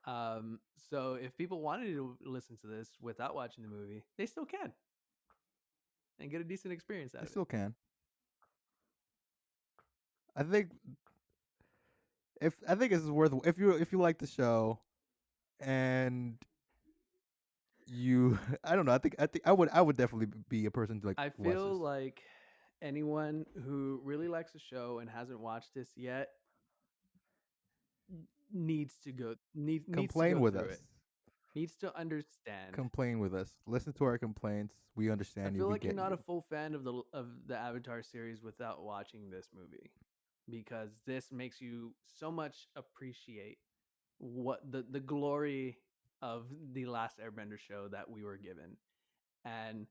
So if people wanted to listen to this without watching the movie, they still can and get a decent experience out They of it. still can. I think I think this is worth if you like the show and you I don't know I think I would definitely be a person to like I watch feel this. like Anyone who really likes the show and hasn't watched this yet needs to Complain go with through us. it. Needs to understand. Complain with us. Listen to our complaints. We I understand you. feel We like you're get not a you. full fan of the Avatar series without watching this movie, because this makes you so much appreciate what the glory of the last Airbender show that we were given, and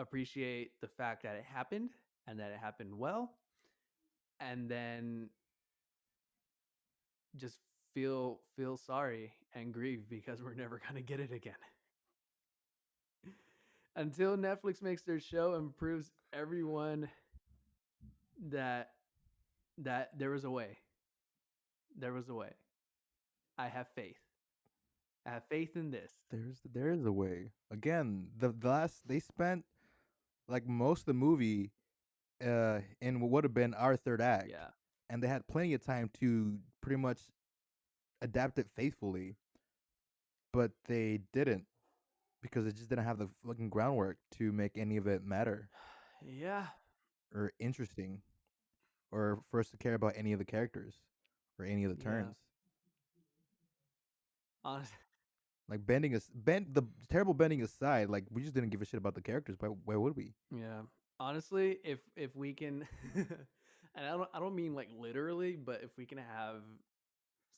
appreciate the fact that it happened and that it happened well, and then just feel sorry and grieve because we're never going to get it again. Until Netflix makes their show and proves everyone that there was a way. There was a way. I have faith. I have faith in this. There is a way. Again, the last they spent like most of the movie in what would have been our third act, Yeah. and they had plenty of time to pretty much adapt it faithfully, but they didn't because it just didn't have the fucking groundwork to make any of it matter Yeah. or interesting or for us to care about any of the characters or any of the Yeah. turns. Honestly, Like bend the terrible bending aside, like we just didn't give a shit about the characters. Why would we? yeah. Honestly, if we can and I don't mean like literally, but if we can have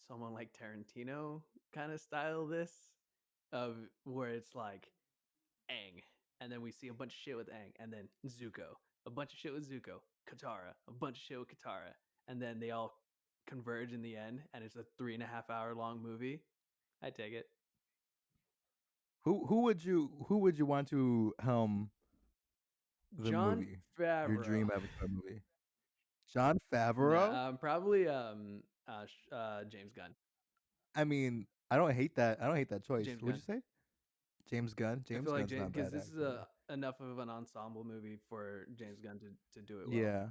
someone like Tarantino kind of style this, of where it's like Aang, and then we see a bunch of shit with Aang, and then Zuko, a bunch of shit with Zuko, Katara, a bunch of shit with Katara, and then they all converge in the end, and it's a 3.5 hour long movie. I take it. Who would you want to helm the John movie? Your Favreau. dream Avatar movie? John No, Favreau? probably James Gunn. I mean, I don't hate that. I don't hate that choice. James What'd Gunn. you say? James Gunn. I James feel like Gunn's not because bad this is actually. a enough of an ensemble movie for James Gunn to do it well. Yeah.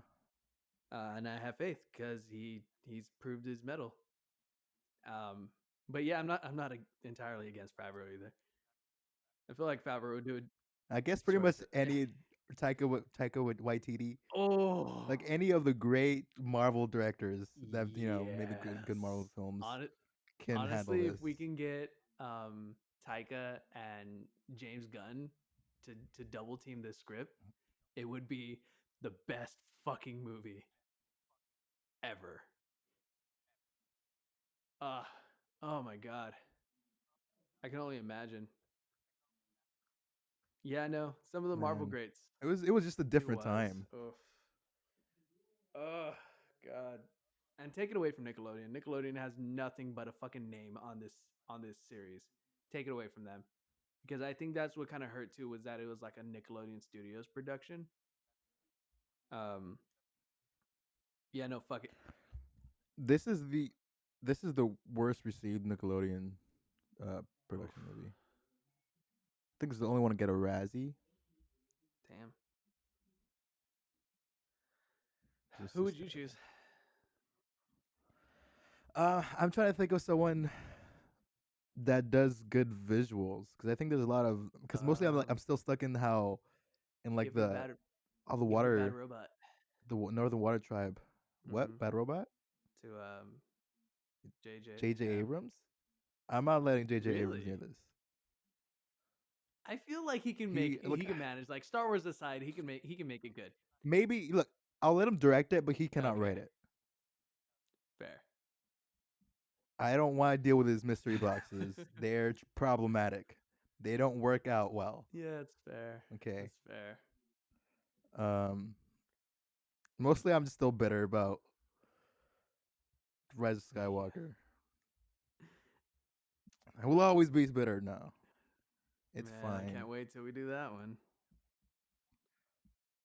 And I have faith because he's proved his mettle. But yeah, I'm not entirely against Favreau either. I feel like Favreau would do a I guess pretty much choice. any Taika with Waititi, Oh like any of the great Marvel directors that made the good Marvel yes. films Hon- can handle Honestly, if this. we can get Taika and James Gunn to double team this script, it would be the best fucking movie ever. Uh oh my god. I can only imagine. Yeah, no. Some of the Marvel Man, greats. it was just a It different was. time. Oof. Oh god. And take it away from Nickelodeon. Nickelodeon has nothing but a fucking name on this series. Take it away from them. Because I think that's what kind of hurt too, was that it was like a Nickelodeon Studios production. Um yeah, no, fuck it. This is the this is the worst received Nickelodeon uh, Oof. production movie. I think it's the only one to get a Razzie. Damn. Just Who is would you choose? terrible. I'm trying to think of someone that does good visuals because I think there's a lot of because mostly I'm Um still stuck in how in like give it the bad all the give it a bad water robot. Northern Water Tribe. What Mhm. Bad Robot? To JJ. J.J. Yeah. Abrams. I'm not letting J.J. Abrams near Really? this. I feel like he can He make look he can manage. Like Star Wars aside, he can make it good. maybe look. I'll let him direct it, but he cannot write Okay, it. fair. I don't want to deal with his mystery boxes. They're problematic. They don't work out well. Yeah, it's fair. Okay. That's fair. Um. Mostly, I'm just still bitter about Rise of Skywalker. I will always be bitter. No, it's Man, I fine. can't wait till we do that one.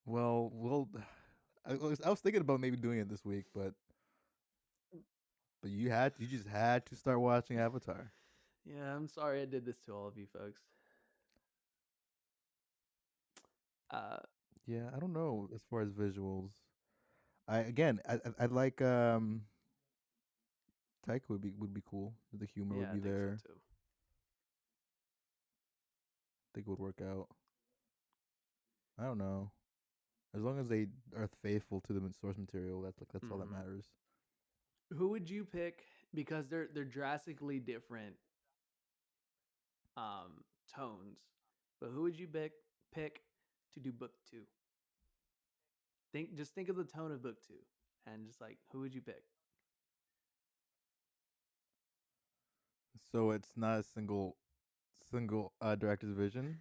Well. I was thinking about maybe doing it this week, but you just had to start watching Avatar. Yeah, I'm sorry I did this to all of you folks. Uh, Yeah, I don't know as far as visuals. I like Taika would be cool. The humor would yeah, I be think so there. too. I think it would work out. I don't know. As long as they are faithful to the source material, that's all that Hmm. matters. Who would you pick? Because they're drastically different tones. But who would you pick to do book two? Think of the tone of book two, and just like who would you pick? So it's not a single director's vision.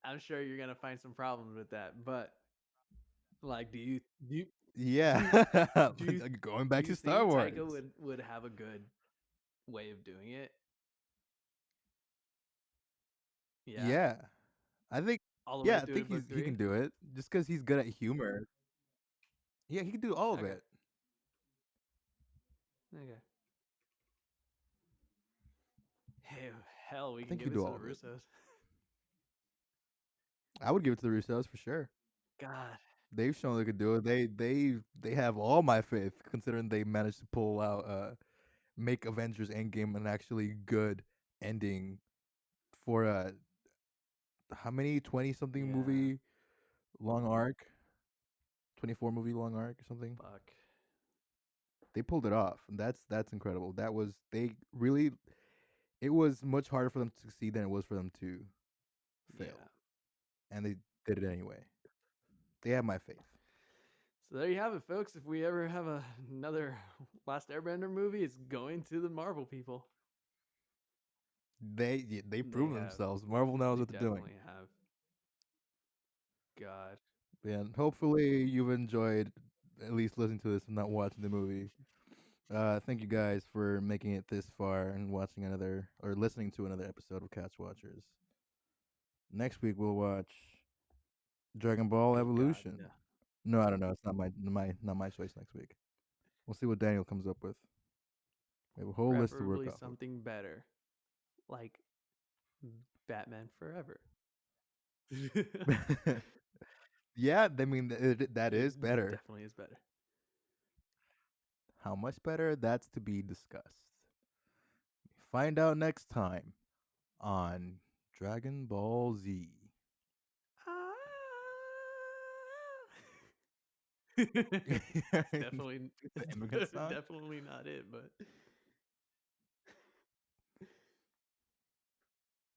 I'm sure you're gonna find some problems with that, but like, do you do Yeah, you do you going do back you to Star think Wars. Taika would have a good way of doing it? Yeah, Yeah, I think. all the way Yeah, I through to think book he three. can do it just because he's good at humor. Yeah, he can do all of Okay, it. okay. Hey, hell, we I can think he give can it do to all the of it. Russos. I would give it to the Russos for sure. God, They've shown they could do it. They have all my faith, considering they managed to pull out make Avengers Endgame an actually good ending for a how many 20 something yeah, movie long arc, 24 movie long arc or something. fuck. They pulled it off, and that's incredible. That was they really. It was much harder for them to succeed than it was for them to fail, Yeah. and they did it anyway. They have my faith. So there you have it, folks. If we ever have another Last Airbender movie, it's going to the Marvel people. They They prove have. themselves. Marvel knows They what they're doing. definitely have. God. And hopefully you've enjoyed at least listening to this and not watching the movie. Thank you guys for making it this far and watching another or listening to another episode of Catch Watchers. Next week we'll watch Dragon Ball Oh God, Evolution. no. No, I don't know. It's not my choice next week. We'll see what Daniel comes up with. We have a whole list to work Preferably off something better, like Batman Forever. of. Yeah, I mean that It is better. definitely is better. How much better? That's to be discussed. Find out next time on Dragon Ball Z. That's definitely It's the end of a good song. definitely not it, but